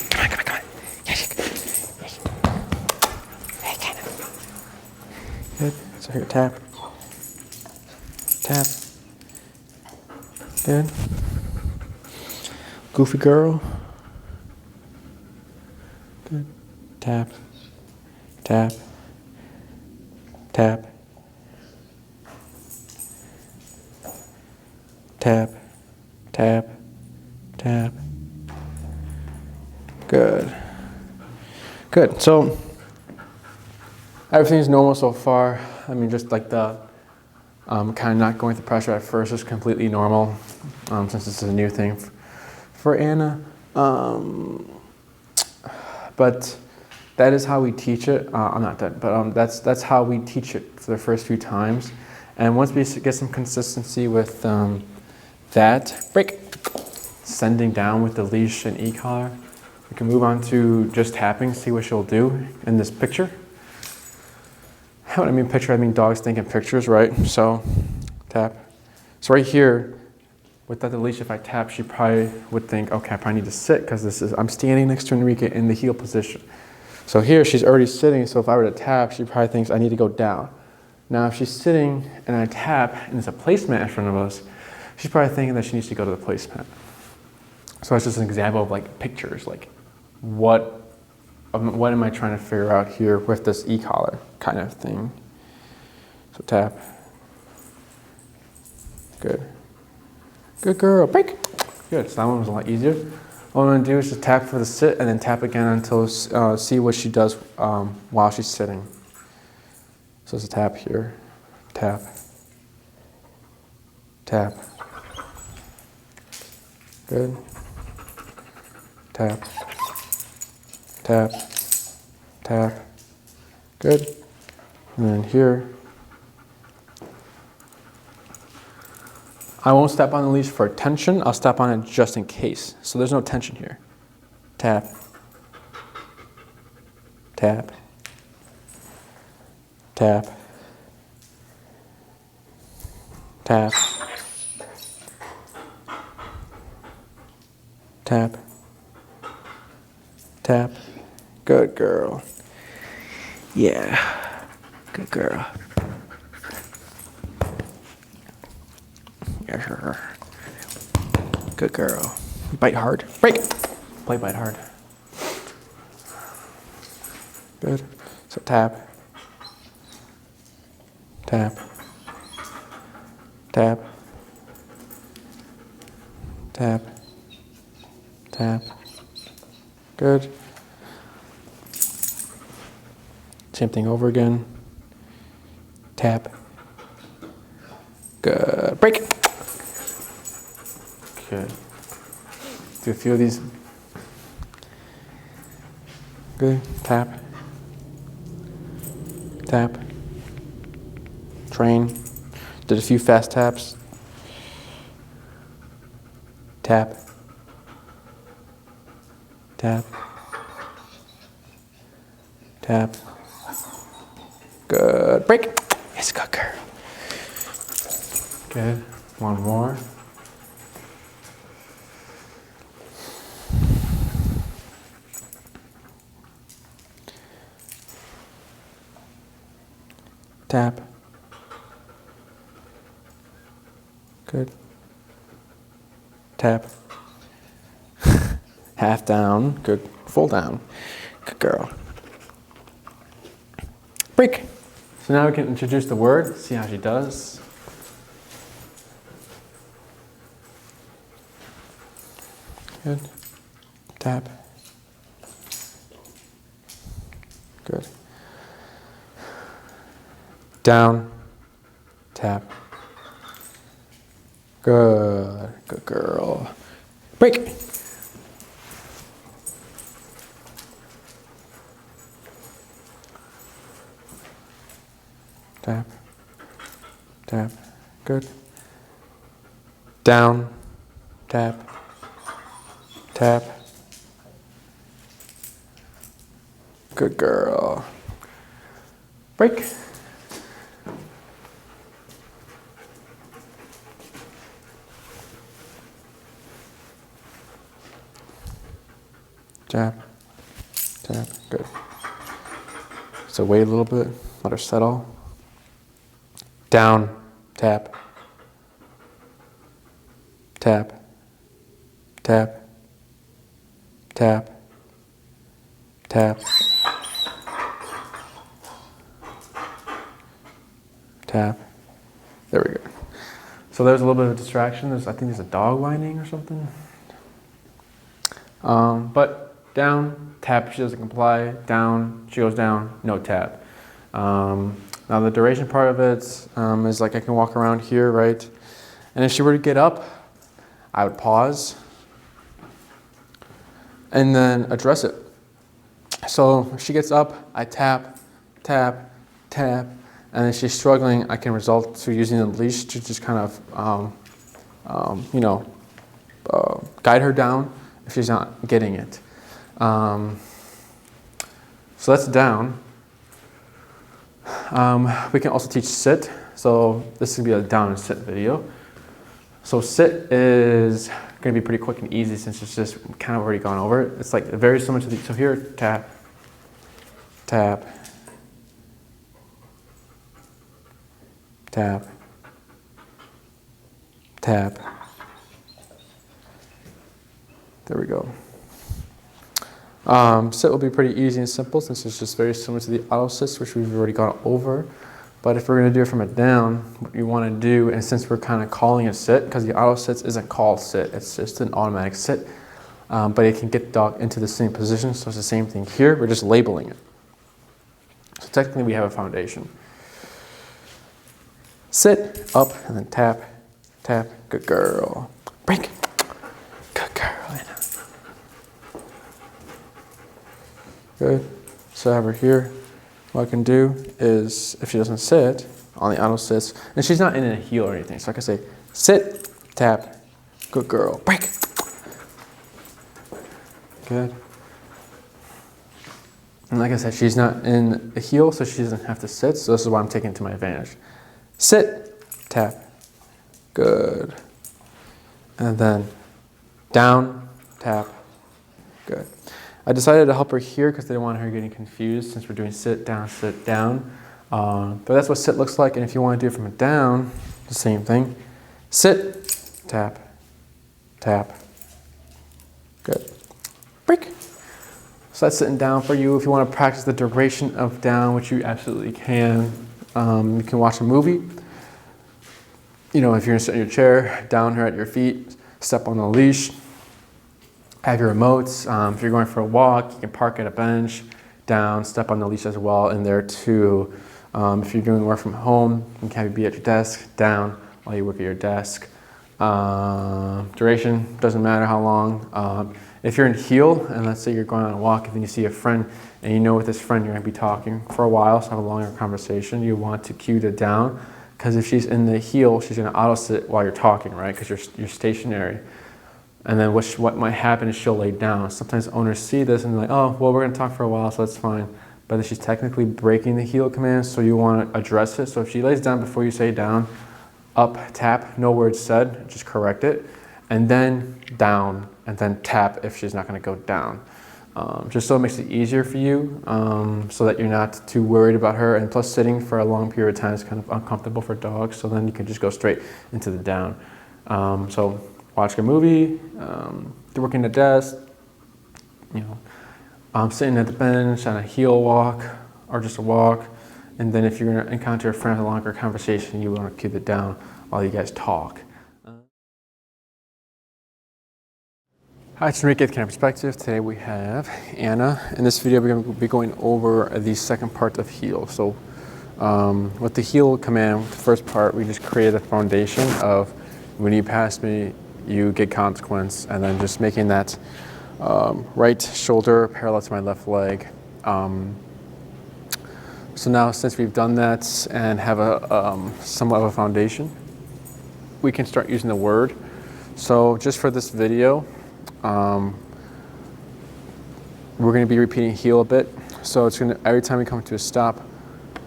Come on, come on, come on. Yes. Yes. Hey, kind of. Good. So here, tap. Tap. Good. Goofy girl. Good. Tap. Tap. Tap. Tap. Tap. Tap. Good. Good. So everything's normal so far. I mean, just like the kind of not going through pressure at first is completely normal, since this is a new thing for Anna. But that is how we teach it. I'm not done, but that's how we teach it for the first few times. And once we get some consistency with that, break, sending down with the leash and e-collar, we can move on to just tapping, see what she'll do in this picture. When I mean picture, I mean dogs thinking pictures, right? So tap. So right here, without the leash, if I tap, she probably would think, okay, I probably need to sit because I'm standing next to Enrique in the heel position. So here she's already sitting, so if I were to tap, she probably thinks I need to go down. Now if she's sitting and I tap and there's a placemat in front of us, she's probably thinking that she needs to go to the placemat. So that's just an example of like pictures, like what am I trying to figure out here with this e-collar kind of thing. So tap. Good. Good girl. Break. Good. So that one was a lot easier. All I'm going to do is just tap for the sit and then tap again until see what she does while she's sitting. So it's a tap here. Tap. Tap. Good. Tap. Tap. Tap. Good. And then here. I won't step on the leash for tension. I'll step on it just in case. So there's no tension here. Tap. Tap. Tap. Tap. Tap. Tap. Good girl. Yeah. Good girl. Good girl. Bite hard. Break. Play bite hard. Good. So tap. Tap. Tap. Tap. Tap. tap. Good. Same thing over again. Tap. Good. Break. Good. Do a few of these. Good. Tap. Tap. Train. Did a few fast taps. Tap. Tap. Tap. Good. Break. Yes, good girl. Good. One more. Tap. Good. Tap. Half down. Good. Full down. Good girl. Break. So now we can introduce the word, see how she does. Good. Tap. Good. Down. Tap. Good. Good girl. Break. Tap. Tap. Good. Down. Tap. Tap. Good girl. Break. Tap. Tap. Good. So wait a little bit. Let her settle. Down. Tap. Tap. Tap. Tap. Tap. Tap. There we go. So there's a little bit of a distraction. I think there's a dog whining or something. But down, tap, she doesn't comply. Down, she goes down, no tap. Now the duration part of it is like I can walk around here, right? And if she were to get up, I would pause and then address it. So if she gets up, I tap, tap, tap, and if she's struggling, I can resort to using the leash to just kind of, guide her down if she's not getting it. So that's down. We can also teach sit. So this is gonna be a down and sit video. So sit is gonna be pretty quick and easy since it's just kind of already gone over it. It's like very similar to the, so here, tap, tap, tap, tap. There we go. Sit will be pretty easy and simple since it's just very similar to the auto sits, which we've already gone over. But if we're going to do it from a down, what you want to do, and since we're kind of calling it sit, because the auto sits isn't called sit, it's just an automatic sit, but it can get the dog into the same position, so it's the same thing here, we're just labeling it. So technically we have a foundation. Sit, up, and then tap, tap, good girl. Break, good girl, Anna. Good, so I have her here. What I can do is, if she doesn't sit, on the auto sits, and she's not in a heel or anything, so I can say, sit, tap, good girl, break. Good. And like I said, she's not in a heel, so she doesn't have to sit, so this is why I'm taking it to my advantage. Sit, tap, good. And then down, tap, good. I decided to help her here because I didn't want her getting confused since we're doing sit, down. But that's what sit looks like, and if you want to do it from a down, the same thing. Sit, tap, tap, good. Break. So that's sitting down for you. If you want to practice the duration of down, which you absolutely can, you can watch a movie. You know, if you're going to sit in your chair, down her at your feet, step on the leash. have your remotes. If you're going for a walk, you can park at a bench, down, step on the leash as well in there too. If you're doing work from home, you can have you be at your desk, down while you work at your desk. Duration, doesn't matter how long. If you're in heel, and let's say you're going on a walk and then you see a friend, and you know with this friend you're going to be talking for a while, so have a longer conversation, you want to cue the down, because if she's in the heel, she's going to auto-sit while you're talking, right? Because you're stationary. And then what might happen is she'll lay down. Sometimes owners see this and they're like, oh, well, we're going to talk for a while, so that's fine. But then she's technically breaking the heel command, so you want to address it. So if she lays down before you say down, up, tap, no words said, just correct it. And then down, and then tap if she's not going to go down. Just so it makes it easier for you, so that you're not too worried about her. And plus, sitting for a long period of time is kind of uncomfortable for dogs, so then you can just go straight into the down. So watch a movie, working the desk, sitting at the bench on a heel walk or just a walk. And then if you're going to encounter a friend with a longer conversation, you want to keep it down while you guys talk. Hi, it's Enrique with Canine Perspective. Today we have Anna. In this video, we're going to be going over the second part of heel. So with the heel command, the first part, we just created a foundation of when you pass me, you get consequence, and then just making that right shoulder parallel to my left leg. So now, since we've done that and have a somewhat of a foundation, we can start using the word. So just for this video, we're going to be repeating heel a bit. So it's going to, every time we come to a stop,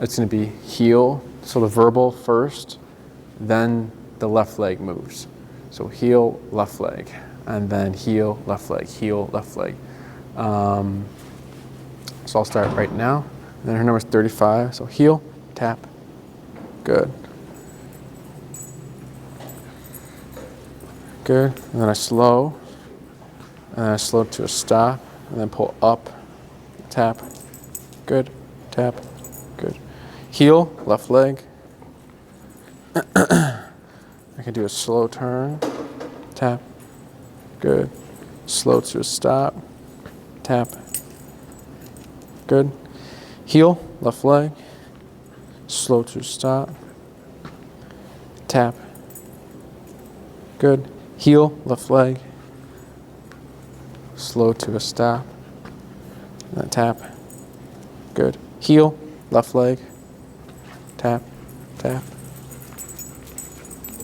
it's going to be heel. So the verbal first, then the left leg moves. So heel, left leg, and then heel, left leg, heel, left leg. So I'll start right now. And then her number is 35. So heel, tap, good. Good, and then I slow. And then I slow to a stop, and then pull up, tap, good, tap, good. Heel, left leg. I can do a slow turn, tap, good. Slow to a stop, tap, good. Heel, left leg, slow to a stop, tap, good. Heel, left leg, slow to a stop, and then tap, good. Heel, left leg, tap, tap,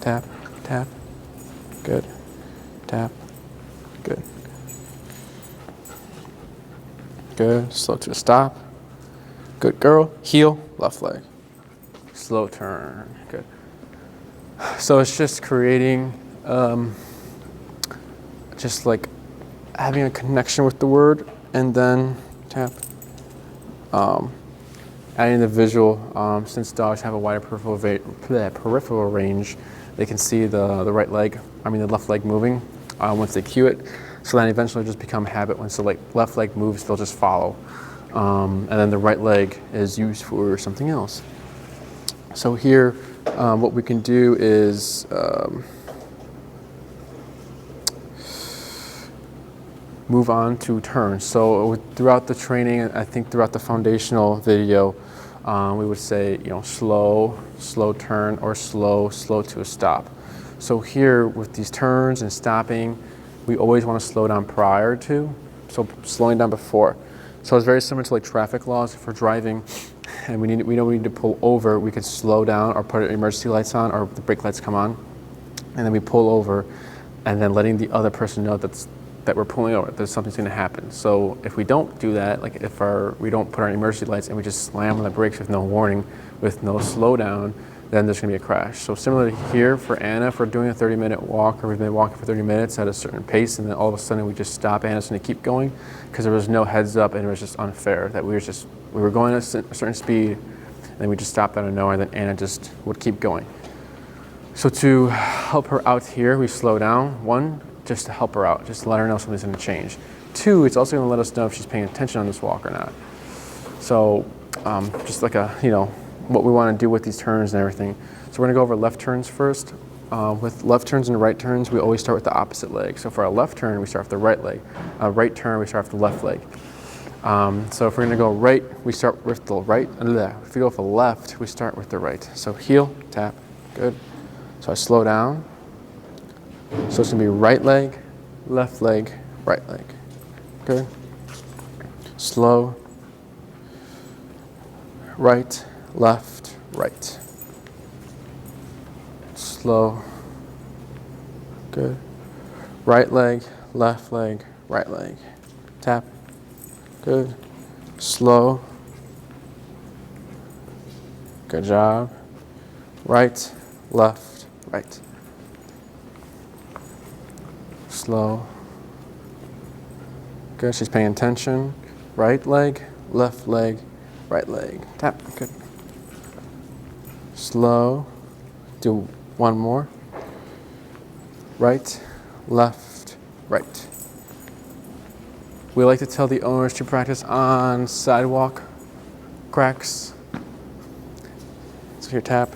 tap, tap, good, tap, good. Good, slow to a stop, good girl. Heel, left leg, slow turn, good. So it's just creating, just like having a connection with the word, and then tap. Adding the visual, since dogs have a wider peripheral range, they can see the left leg moving once they cue it. So then eventually it'll just become a habit. Once the left leg moves, they'll just follow. And then the right leg is used for something else. So here, what we can do is move on to turns. So throughout the training, I think throughout the foundational video, we would say, slow, slow turn, or slow, slow to a stop. So here with these turns and stopping, we always want to slow down prior to, so slowing down before. So it's very similar to like traffic laws. If we're driving and we know we need to pull over, we can slow down or put emergency lights on or the brake lights come on, and then we pull over, and then letting the other person know that we're pulling over, that something's going to happen. So if we don't do that, like if we don't put our emergency lights and we just slam on the brakes with no warning, with no slowdown, then there's going to be a crash. So similarly here for Anna, if we're doing a 30-minute walk, or we've been walking for 30 minutes at a certain pace, and then all of a sudden we just stop, Anna's going to keep going because there was no heads up, and it was just unfair that we were going at a certain speed, and then we just stopped out of nowhere, and then Anna just would keep going. So to help her out here, we slow down. One, just to help her out, just to let her know something's going to change. Two, it's also going to let us know if she's paying attention on this walk or not. So just like what we want to do with these turns and everything. So we're going to go over left turns first. with left turns and right turns, we always start with the opposite leg. So for our left turn, we start with the right leg. Right turn, we start with the left leg. So if we're going to go right, we start with the right. If we go for left, we start with the right. So heel, tap, good. So I slow down. So it's going to be right leg, right leg. Good. Slow. Right, left, right. Slow. Good. Right leg, right leg. Tap. Good. Slow. Good job. Right, left, right. Slow. Good. She's paying attention. Right leg, right leg. Tap. Good. Slow. Do one more. Right, left, right. We like to tell the owners to practice on sidewalk cracks. So here, tap,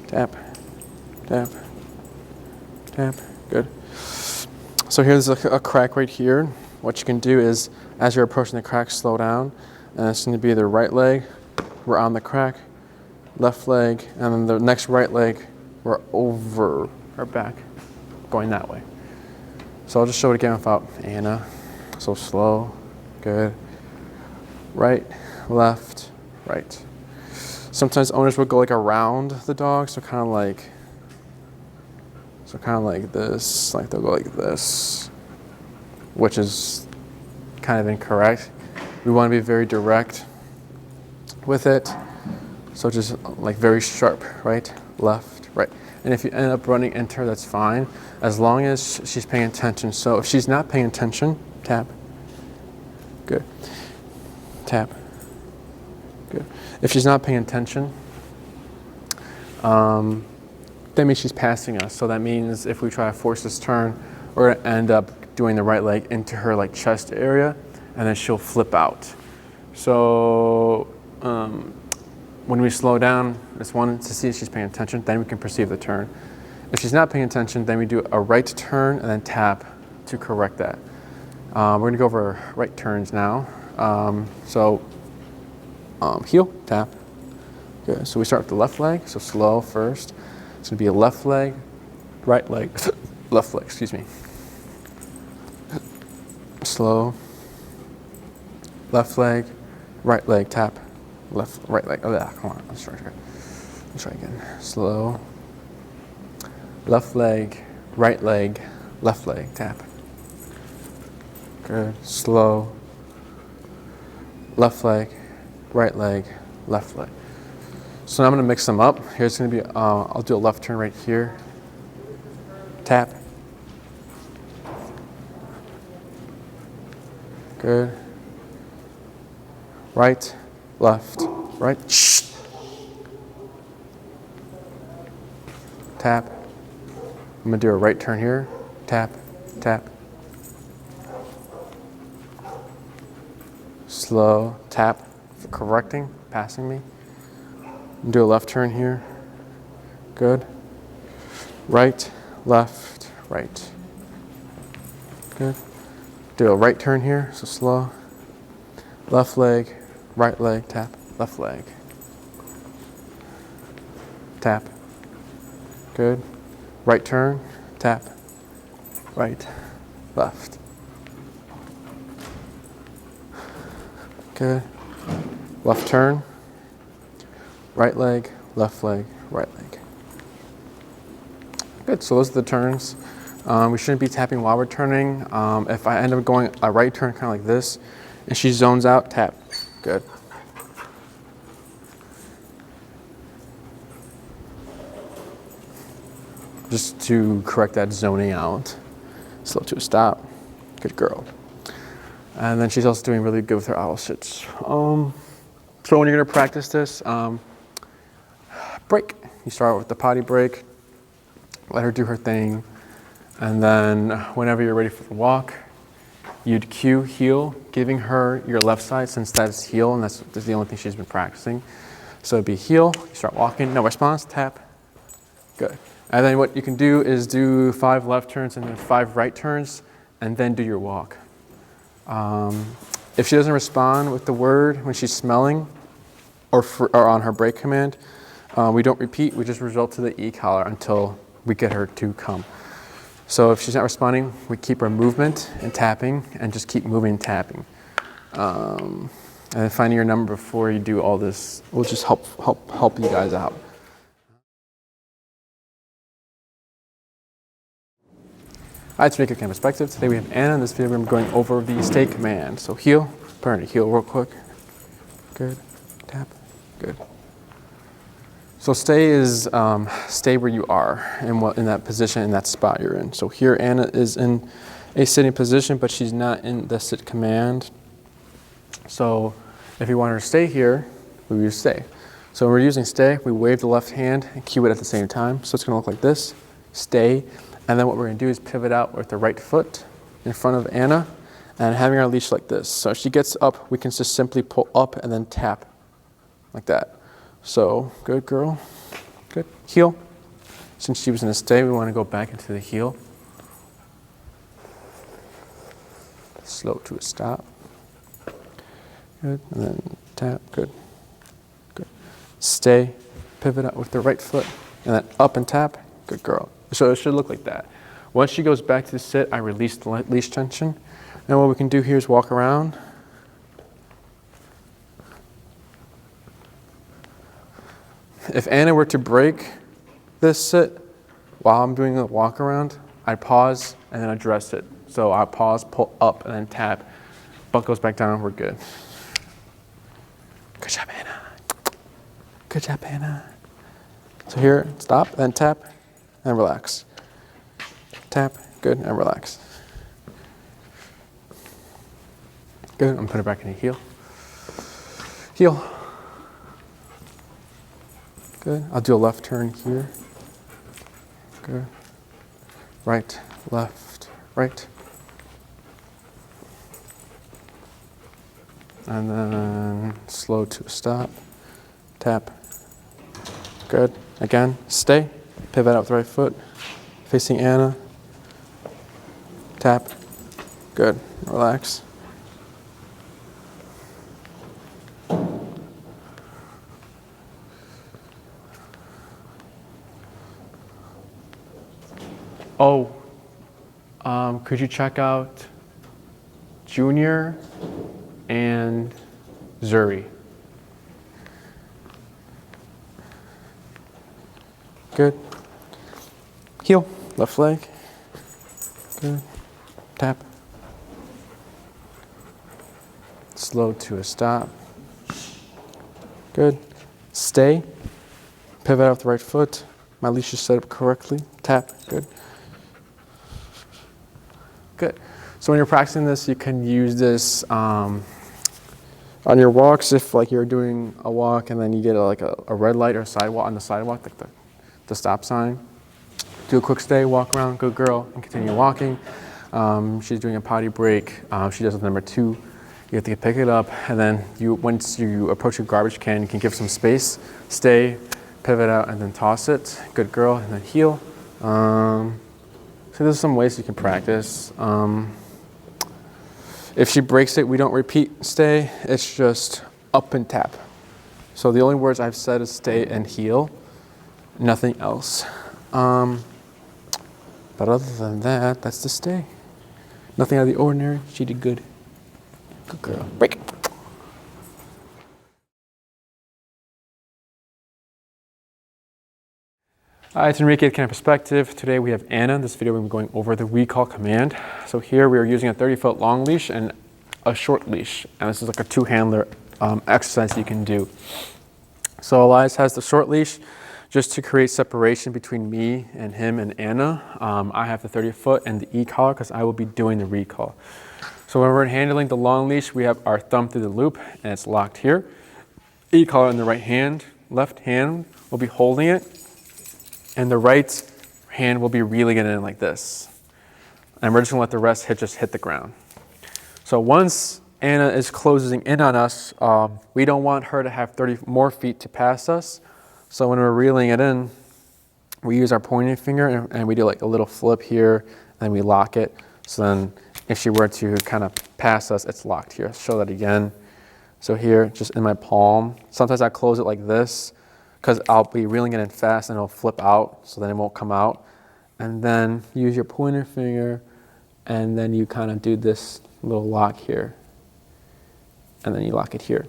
tap, tap, tap. Good. So here's a crack right here. What you can do is, as you're approaching the crack, slow down. And it's going to be the right leg, we're on the crack, left leg, and then the next right leg, we're over our back, going that way. So I'll just show it again without Anna. So slow, good. Right, left, right. Sometimes owners will go like around the dog, so kind of like this, like they'll go like this, which is kind of incorrect. We want to be very direct with it. So just like very sharp, right, left, right. And if you end up running into her, that's fine, as long as she's paying attention. So if she's not paying attention, tap, good, tap, good. If she's not paying attention, that means she's passing us. So that means if we try to force this turn, we're gonna end up doing the right leg into her like chest area, and then she'll flip out. So when we slow down, it's one to see if she's paying attention, then we can perceive the turn. If she's not paying attention, then we do a right turn and then tap to correct that. We're gonna go over right turns now. Heel, tap. Good. So we start with the left leg, so slow first. It's gonna be a left leg, right leg, left leg, excuse me. Slow. Left leg, right leg, tap. Left, right leg. Oh yeah, come on. Let's try again. Slow. Left leg, left leg, tap. Good. Slow. Left leg, left leg. So now I'm going to mix them up. Here's going to be, I'll do a left turn right here. Tap. Good. Right, left, right. Tap. I'm going to do a right turn here. Tap, tap. Slow, tap for correcting, passing me. Do a left turn here. Good. Right, left, right. Good. Do a right turn here, so slow. Left leg, right leg, tap, left leg. Tap. Good. Right turn, tap, right, left. Good. Left turn, right leg, right leg. Good, so those are the turns. We shouldn't be tapping while we're turning. If I end up going a right turn kind of like this, and she zones out, tap. Good. Just to correct that zoning out. Slow to a stop. Good girl. And then she's also doing really good with her owl sits. So when you're gonna practice this, break. You start with the potty break, let her do her thing, and then whenever you're ready for the walk, you'd cue heel, giving her your left side since that's heel and that's the only thing she's been practicing. So it'd be heel, you start walking, no response, tap, good. And then what you can do is do 5 left turns and then 5 right turns, and then do your walk. If she doesn't respond with the word when she's smelling or on her break command, we don't repeat, we just result to the E-collar until we get her to come. So if she's not responding, we keep her movement and tapping and just keep moving and tapping. And then finding your number before you do all this will just help you guys out. Hi, to make it kind of perspective, today we have Anna. In this video, we're going over the stay command. So heel, put her in a heel real quick. Good, tap, good. So stay is stay where you are in that position, in that spot you're in. So here Anna is in a sitting position, but she's not in the sit command. So if you want her to stay here, we use stay. So when we're using stay, we wave the left hand and cue it at the same time. So it's gonna look like this, stay. And then what we're gonna do is pivot out with the right foot in front of Anna and having our leash like this. So if she gets up, we can just simply pull up and then tap like that. So good girl, good. Heel. Since she was in a stay, we wanna go back into the heel. Slow to a stop. Good, and then tap, good, good. Stay, pivot out with the right foot, and then up and tap, good girl. So it should look like that. Once she goes back to the sit, I release the leash tension. And what we can do here is walk around. If Anna were to break this sit while I'm doing a walk around, I'd pause and then address it. So I pause, pull up, and then tap. Butt goes back down, we're good. Good job, Anna. Good job, Anna. So here, stop, then tap, and relax. Tap, good, and relax. Good, I'm gonna put it back in a heel. Heel. Good, I'll do a left turn here. Good. Right, left, right. And then slow to a stop. Tap. Good. Again, stay. Pivot out with the right foot. Facing Anna. Tap. Good. Relax. Oh, could you check out Junior and Zuri? Good. Heel, left leg. Good. Tap. Slow to a stop. Good. Stay. Pivot out with the right foot. My leash is set up correctly. Tap. Good. Good. So when you're practicing this, you can use this on your walks. If like you're doing a walk and then you get a red light or sidewalk on the sidewalk, like the stop sign. Do a quick stay, walk around, good girl, and continue walking. She's doing a potty break. She does number 2. You have to pick it up, and then once you approach your garbage can, you can give some space, stay, pivot out, and then toss it. Good girl, and then heel. So there's some ways you can practice. If she breaks it, we don't repeat stay. It's just up and tap. So the only words I've said is stay and heel. Nothing else. But other than that, that's the stay. Nothing out of the ordinary. She did good. Good girl. Break. Hi, it's Enrique, kind of perspective. Today we have Anna. In this video we're going over the recall command. So here we are using a 30-foot long leash and a short leash. And this is like a 2-handler exercise you can do. So Elias has the short leash just to create separation between me and him and Anna. I have the 30-foot and the e-collar because I will be doing the recall. So when we're handling the long leash, we have our thumb through the loop and it's locked here. E-collar in the right hand, left hand will be holding it, and the right hand will be reeling it in like this. And we're just gonna let the rest just hit the ground. So once Anna is closing in on us, we don't want her to have 30 more feet to pass us. So when we're reeling it in, we use our pointing finger and we do like a little flip here, and we lock it. So then if she were to kind of pass us, it's locked here. I'll show that again. So here, just in my palm. Sometimes I close it like this because I'll be reeling it in fast and it'll flip out, so then it won't come out. And then use your pointer finger, and then you kind of do this little lock here. And then you lock it here.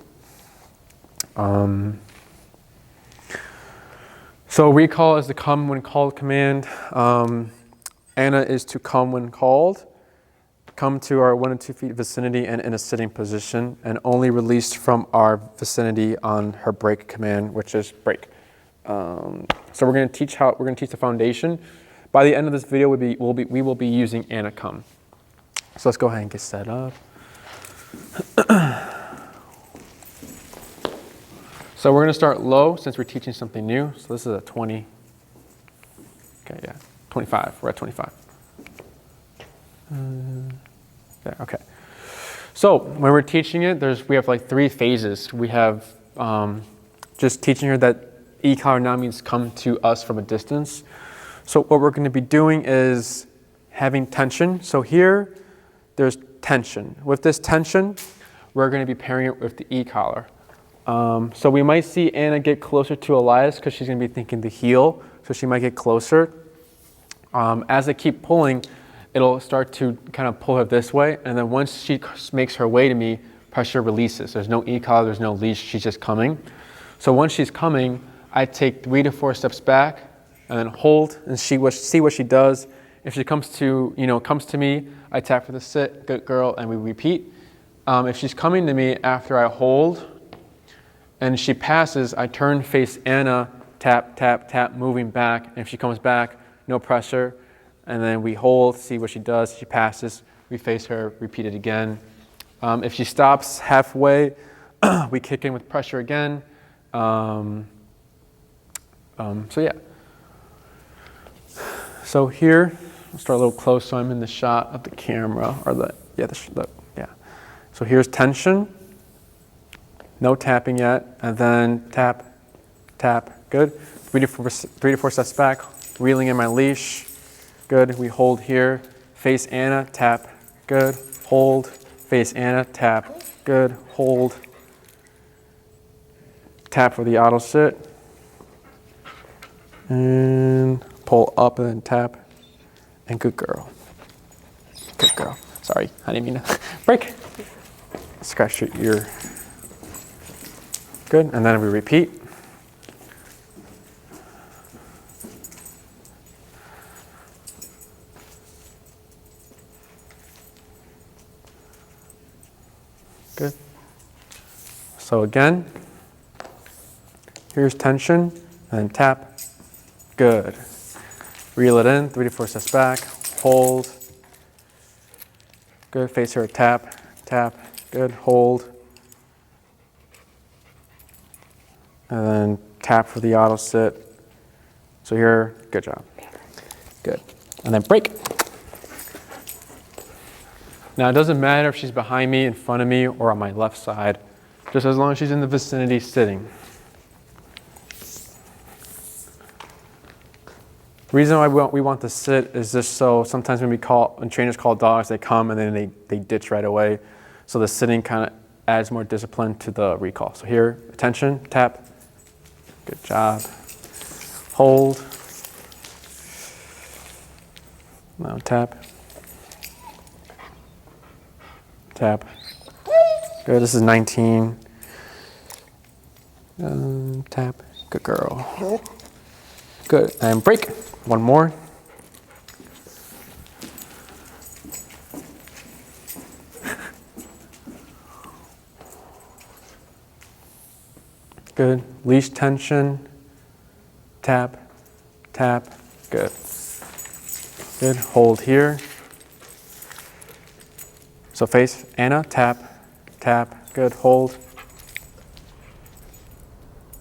So recall is the come when called command. Anna is to come when called. Come to our 1 to 2 feet vicinity and in a sitting position, and only released from our vicinity on her break command, which is break. So we're going to teach the foundation. By the end of this video, we will be using Anna come. So let's go ahead and get set up. So we're going to start low since we're teaching something new. So this is a 20. Okay, yeah, 25. We're at 25. Okay. So when we're teaching it, we have like 3 phases. We have just teaching her that e-collar now means come to us from a distance. So what we're going to be doing is having tension. So here, there's tension. With this tension, we're going to be pairing it with the e-collar. So we might see Anna get closer to Elias because she's going to be thinking the heel. So she might get closer. As I keep pulling, it'll start to kind of pull her this way. And then once she makes her way to me, pressure releases. There's no e-collar, there's no leash, she's just coming. So once she's coming, I take 3 to 4 steps back and then hold and see what she does. If she comes to me, I tap for the sit, good girl, and we repeat. If she's coming to me after I hold and she passes, I turn, face Anna, tap, tap, tap, moving back. And if she comes back, no pressure. And then we hold, see what she does. She passes, we face her, repeat it again. If she stops halfway, we kick in with pressure again. So yeah. So here, I'll start a little close so I'm in the shot of the camera, or yeah. So here's tension. No tapping yet, and then tap, tap, good. 3 to 4 steps back, reeling in my leash, good. We hold here, face Anna, tap, good. Hold, face Anna, tap, good. Hold, tap for the auto sit, and pull up and then tap, and good girl. Good girl. Sorry, I didn't mean to break. Scratch your ear. Good, and then we repeat. Good. So again, here's tension, and tap. Good. Reel it in, 3 to 4 steps back, hold. Good, face her, tap, tap, good, hold. And then tap for the auto sit. So here, good job. Good. And then break. Now it doesn't matter if she's behind me, in front of me, or on my left side, just as long as she's in the vicinity sitting. The reason why we want to sit is just so sometimes when trainers call dogs, they come and then they ditch right away. So the sitting kind of adds more discipline to the recall. So here, attention, tap. Good job. Hold. Now tap. Tap. Good, this is 19. Tap. Good girl. Good, and break. One more. Good. Leash tension. Tap. Tap. Good. Good. Hold here. So face Anna. Tap. Tap. Good. Hold.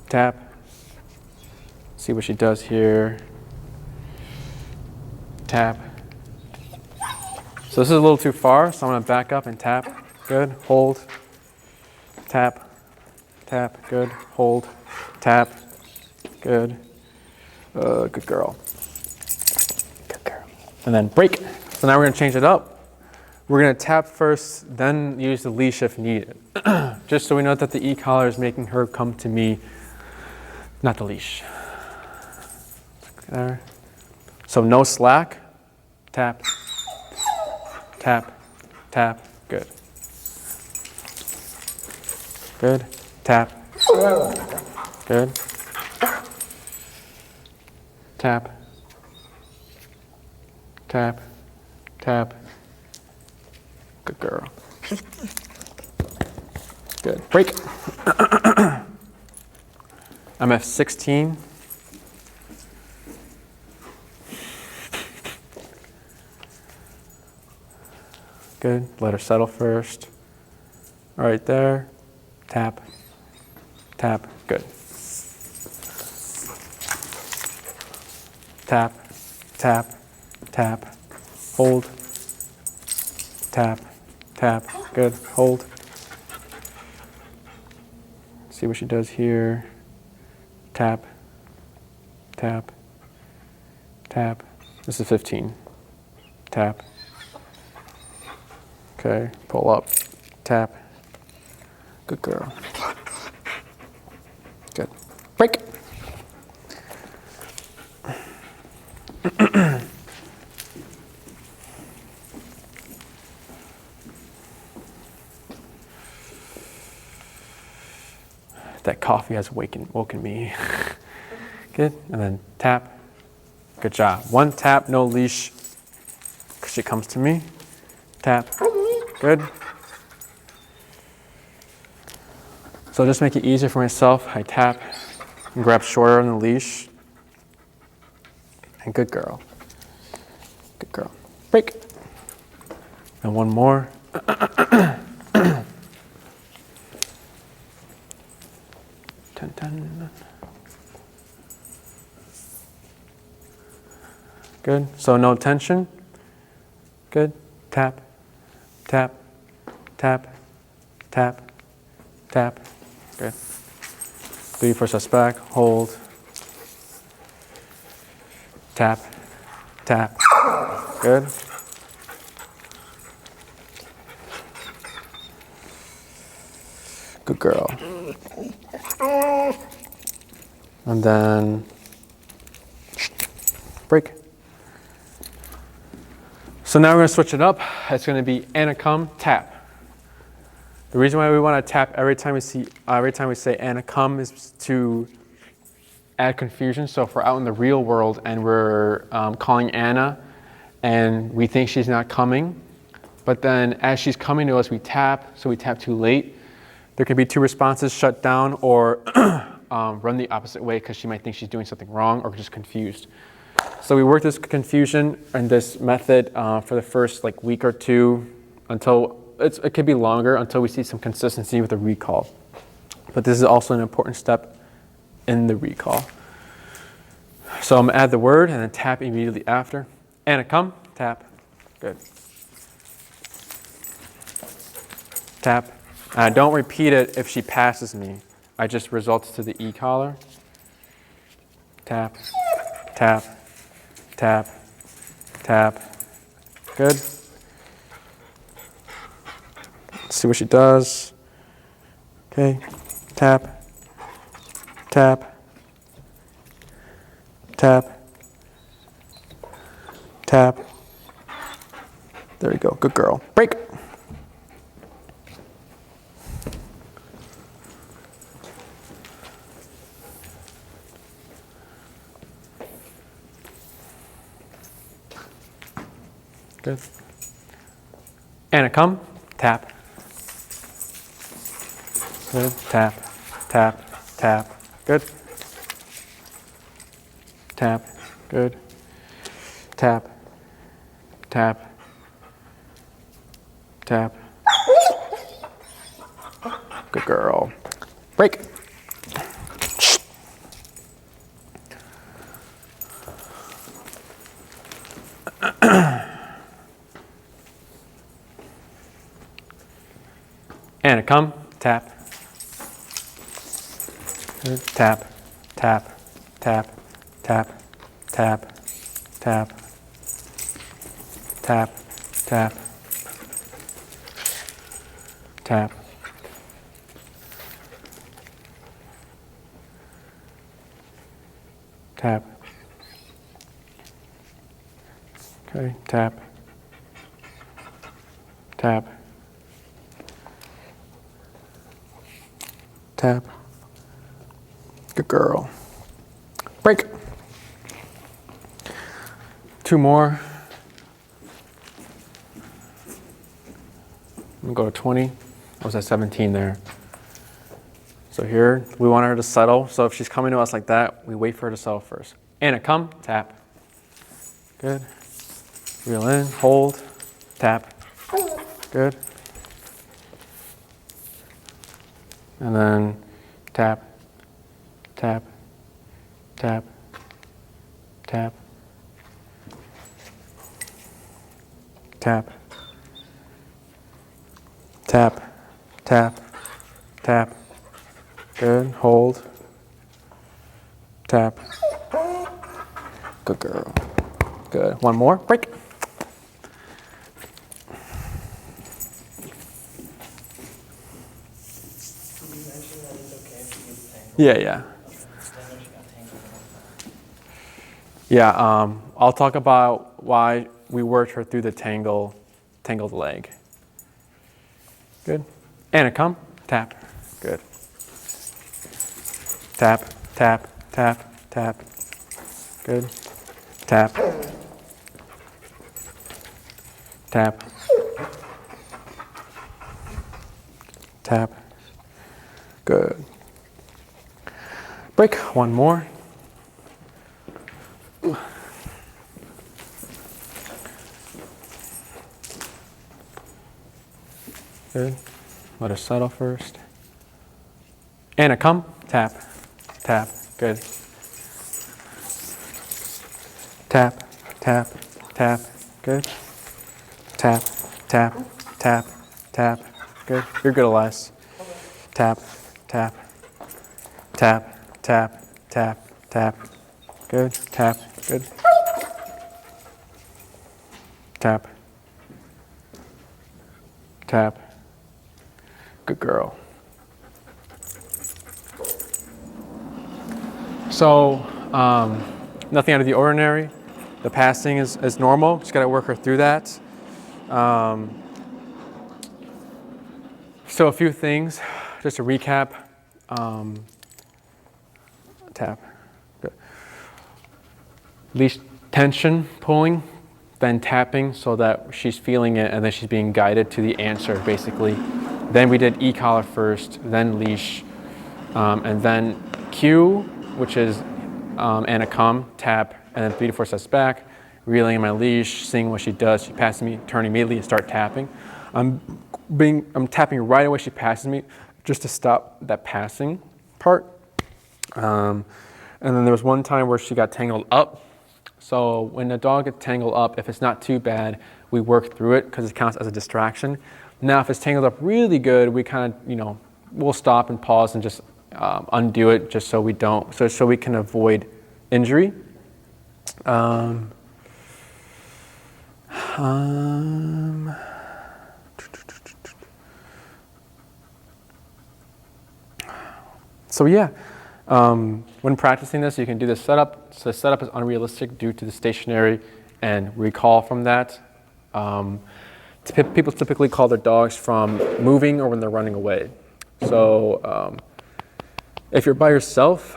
Tap. See what she does here. Tap. So this is a little too far, so I'm going to back up and tap. Good. Hold. Tap. Tap. Good. Hold. Tap. Good. Good girl. Good girl. And then break. So now we're going to change it up. We're going to tap first, then use the leash if needed. Just so we know that the e-collar is making her come to me, not the leash. There. So no slack. Tap, tap, tap. Good. Good. Tap. Good. Tap. Tap. Tap. Good girl. Good. Break. I'm at 16. Good. Let her settle first. Right there. Tap. Tap. Good. Tap. Tap. Tap. Hold. Tap. Tap. Good. Hold. See what she does here. Tap. Tap. Tap. This is 15. Tap. Okay. Pull up. Tap. Good girl. Good. Break. That coffee has woken me. Good. And then tap. Good job. One tap, no leash. She comes to me. Tap. Good. So just make it easier for myself. I tap and grab shorter on the leash. And good girl. Good girl. Break. And one more. Dun, dun. Good. So no tension. Good. Tap. Tap. Tap. Tap. Tap. Good. 3 push us back. Hold. Tap. Tap. Good. Good girl. And then break. So now we're going to switch it up. It's going to be Anna come, tap. The reason why we want to tap every time we say Anna come is to add confusion. So if we're out in the real world and we're calling Anna and we think she's not coming, but then as she's coming to us, we tap, so we tap too late. There can be 2 responses, shut down or run the opposite way because she might think she's doing something wrong or just confused. So we work this confusion and this method for the first week or 2 until it could be longer until we see some consistency with the recall. But this is also an important step in the recall. So I'm gonna add the word and then tap immediately after. Anna, come, tap, good. Tap, and don't repeat it if she passes me. I just results to the e-collar. Tap, tap, tap, tap, good. Let's see what she does. Okay, tap, tap, tap, tap. There you go, good girl. Break. Good. Anna, come, tap. Good. Tap, tap, tap. Good. Tap. Good. Tap, tap, tap. Good girl. Break. Anna, come, tap. Good. Tap, tap, tap, tap. tap, tap, tap, tap, tap, tap. Okay, tap, tap, tap. Good girl. Break. 2 more. I'm gonna go to 20. I was at 17 there. So here, we want her to settle. So if she's coming to us like that, we wait for her to settle first. Anna, come, tap. Good. Reel in, hold, tap. Good. And then tap, tap, tap, tap, tap, tap, tap, tap. Good. Hold. Tap. Good girl. Good. One more. Break. Yeah. Yeah, I'll talk about why we worked her through the tangled leg. Good. Anna, come. Tap. Good. Tap, tap, tap, tap. Good. Tap. Tap. Tap. Good. Break. One more. Good. Let her settle first. Anna, come. Tap. Tap. Good. Tap. Tap. Tap. Good. Tap. Tap. Tap. Tap. Good. You're good, Elias. Tap. Tap. Tap. Tap. Tap. Tap. Good. Tap. Good. Tap. Tap. Good girl. So, nothing out of the ordinary. The passing is normal. Just got to work her through that. So a few things, just to recap. Tap. Good. Leash tension, pulling, then tapping so that she's feeling it and then she's being guided to the answer, basically. Then we did e-collar first, then leash, and then cue, which is Anna come, tap, and then 3 to 4 steps back, reeling in my leash, seeing what she does. She passes me, turn immediately and start tapping. I'm tapping right away she passes me, just to stop that passing part. And then there was one time where she got tangled up. So when the dog gets tangled up, if it's not too bad, we work through it because it counts as a distraction. Now, if it's tangled up really good, we kind of, we'll stop and pause and just undo it, just so we don't, so we can avoid injury. So yeah, when practicing this, you can do the setup. So the setup is unrealistic due to the stationary and recall from that. People typically call their dogs from moving or when they're running away. So if you're by yourself,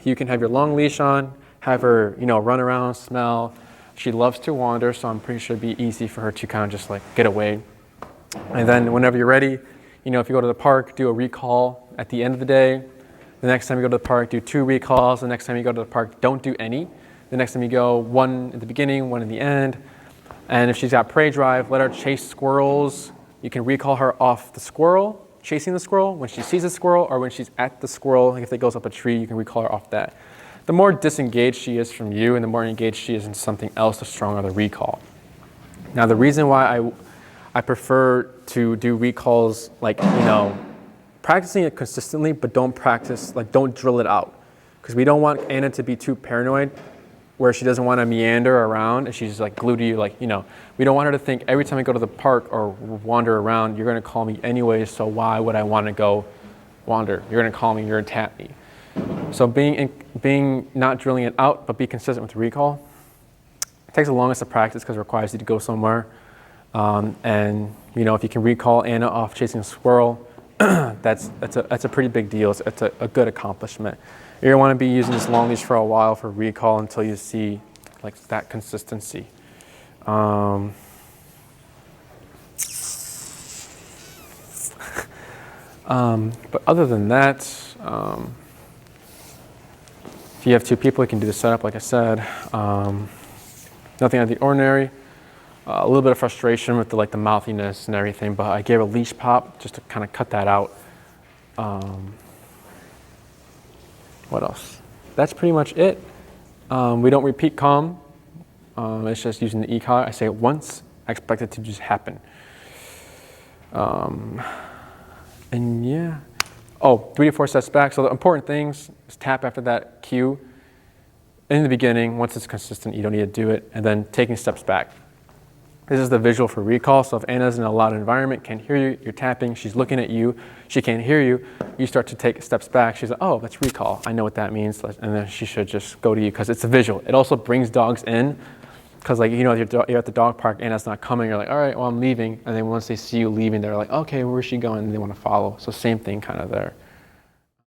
you can have your long leash on, have her, run around, smell. She loves to wander, so I'm pretty sure it'd be easy for her to kind of just like get away. And then whenever you're ready, if you go to the park, do a recall at the end of the day. The next time you go to the park, do 2 recalls. The next time you go to the park, don't do any. The next time you go, 1 at the beginning, 1 at the end. And if she's got prey drive, let her chase squirrels. You can recall her off the squirrel, chasing the squirrel, when she sees a squirrel, or when she's at the squirrel. Like if it goes up a tree, you can recall her off that. The more disengaged she is from you and the more engaged she is in something else, the stronger the recall. Now, the reason why I prefer to do recalls, practicing it consistently, but don't drill it out. Because we don't want Anna to be too paranoid where she doesn't want to meander around and she's like glued to you, like, you know, we don't want her to think every time I go to the park or wander around, you're going to call me anyways, so why would I want to go wander? You're going to call me, you're going to tap me. So being not drilling it out, but be consistent with recall. It takes the longest to practice because it requires you to go somewhere. And you know, if you can recall Anna off chasing a squirrel, that's a pretty big deal. It's a good accomplishment. You're gonna want to be using this long leash for a while for recall until you see like that consistency. But other than that, if you have two people, you can do the setup like I said. Nothing out of the ordinary. A little bit of frustration with the mouthiness and everything, but I gave a leash pop just to kind of cut that out. What else? That's pretty much it. We don't repeat calm. It's just using the e-collar. I say it once, I expect it to just happen. And yeah. Oh, 3 to 4 steps back. So the important things is tap after that cue. In the beginning, once it's consistent, you don't need to do it. And then taking steps back. This is the visual for recall. So if Anna's in a loud environment, can't hear you, you're tapping, she's looking at you, she can't hear you, you start to take steps back. She's like, oh, that's recall. I know what that means. And then she should just go to you because it's a visual. It also brings dogs in because, like, you know, you're at the dog park, Anna's not coming. You're like, all right, well, I'm leaving. And then once they see you leaving, they're like, okay, where's she going? And they want to follow. So same thing kind of there.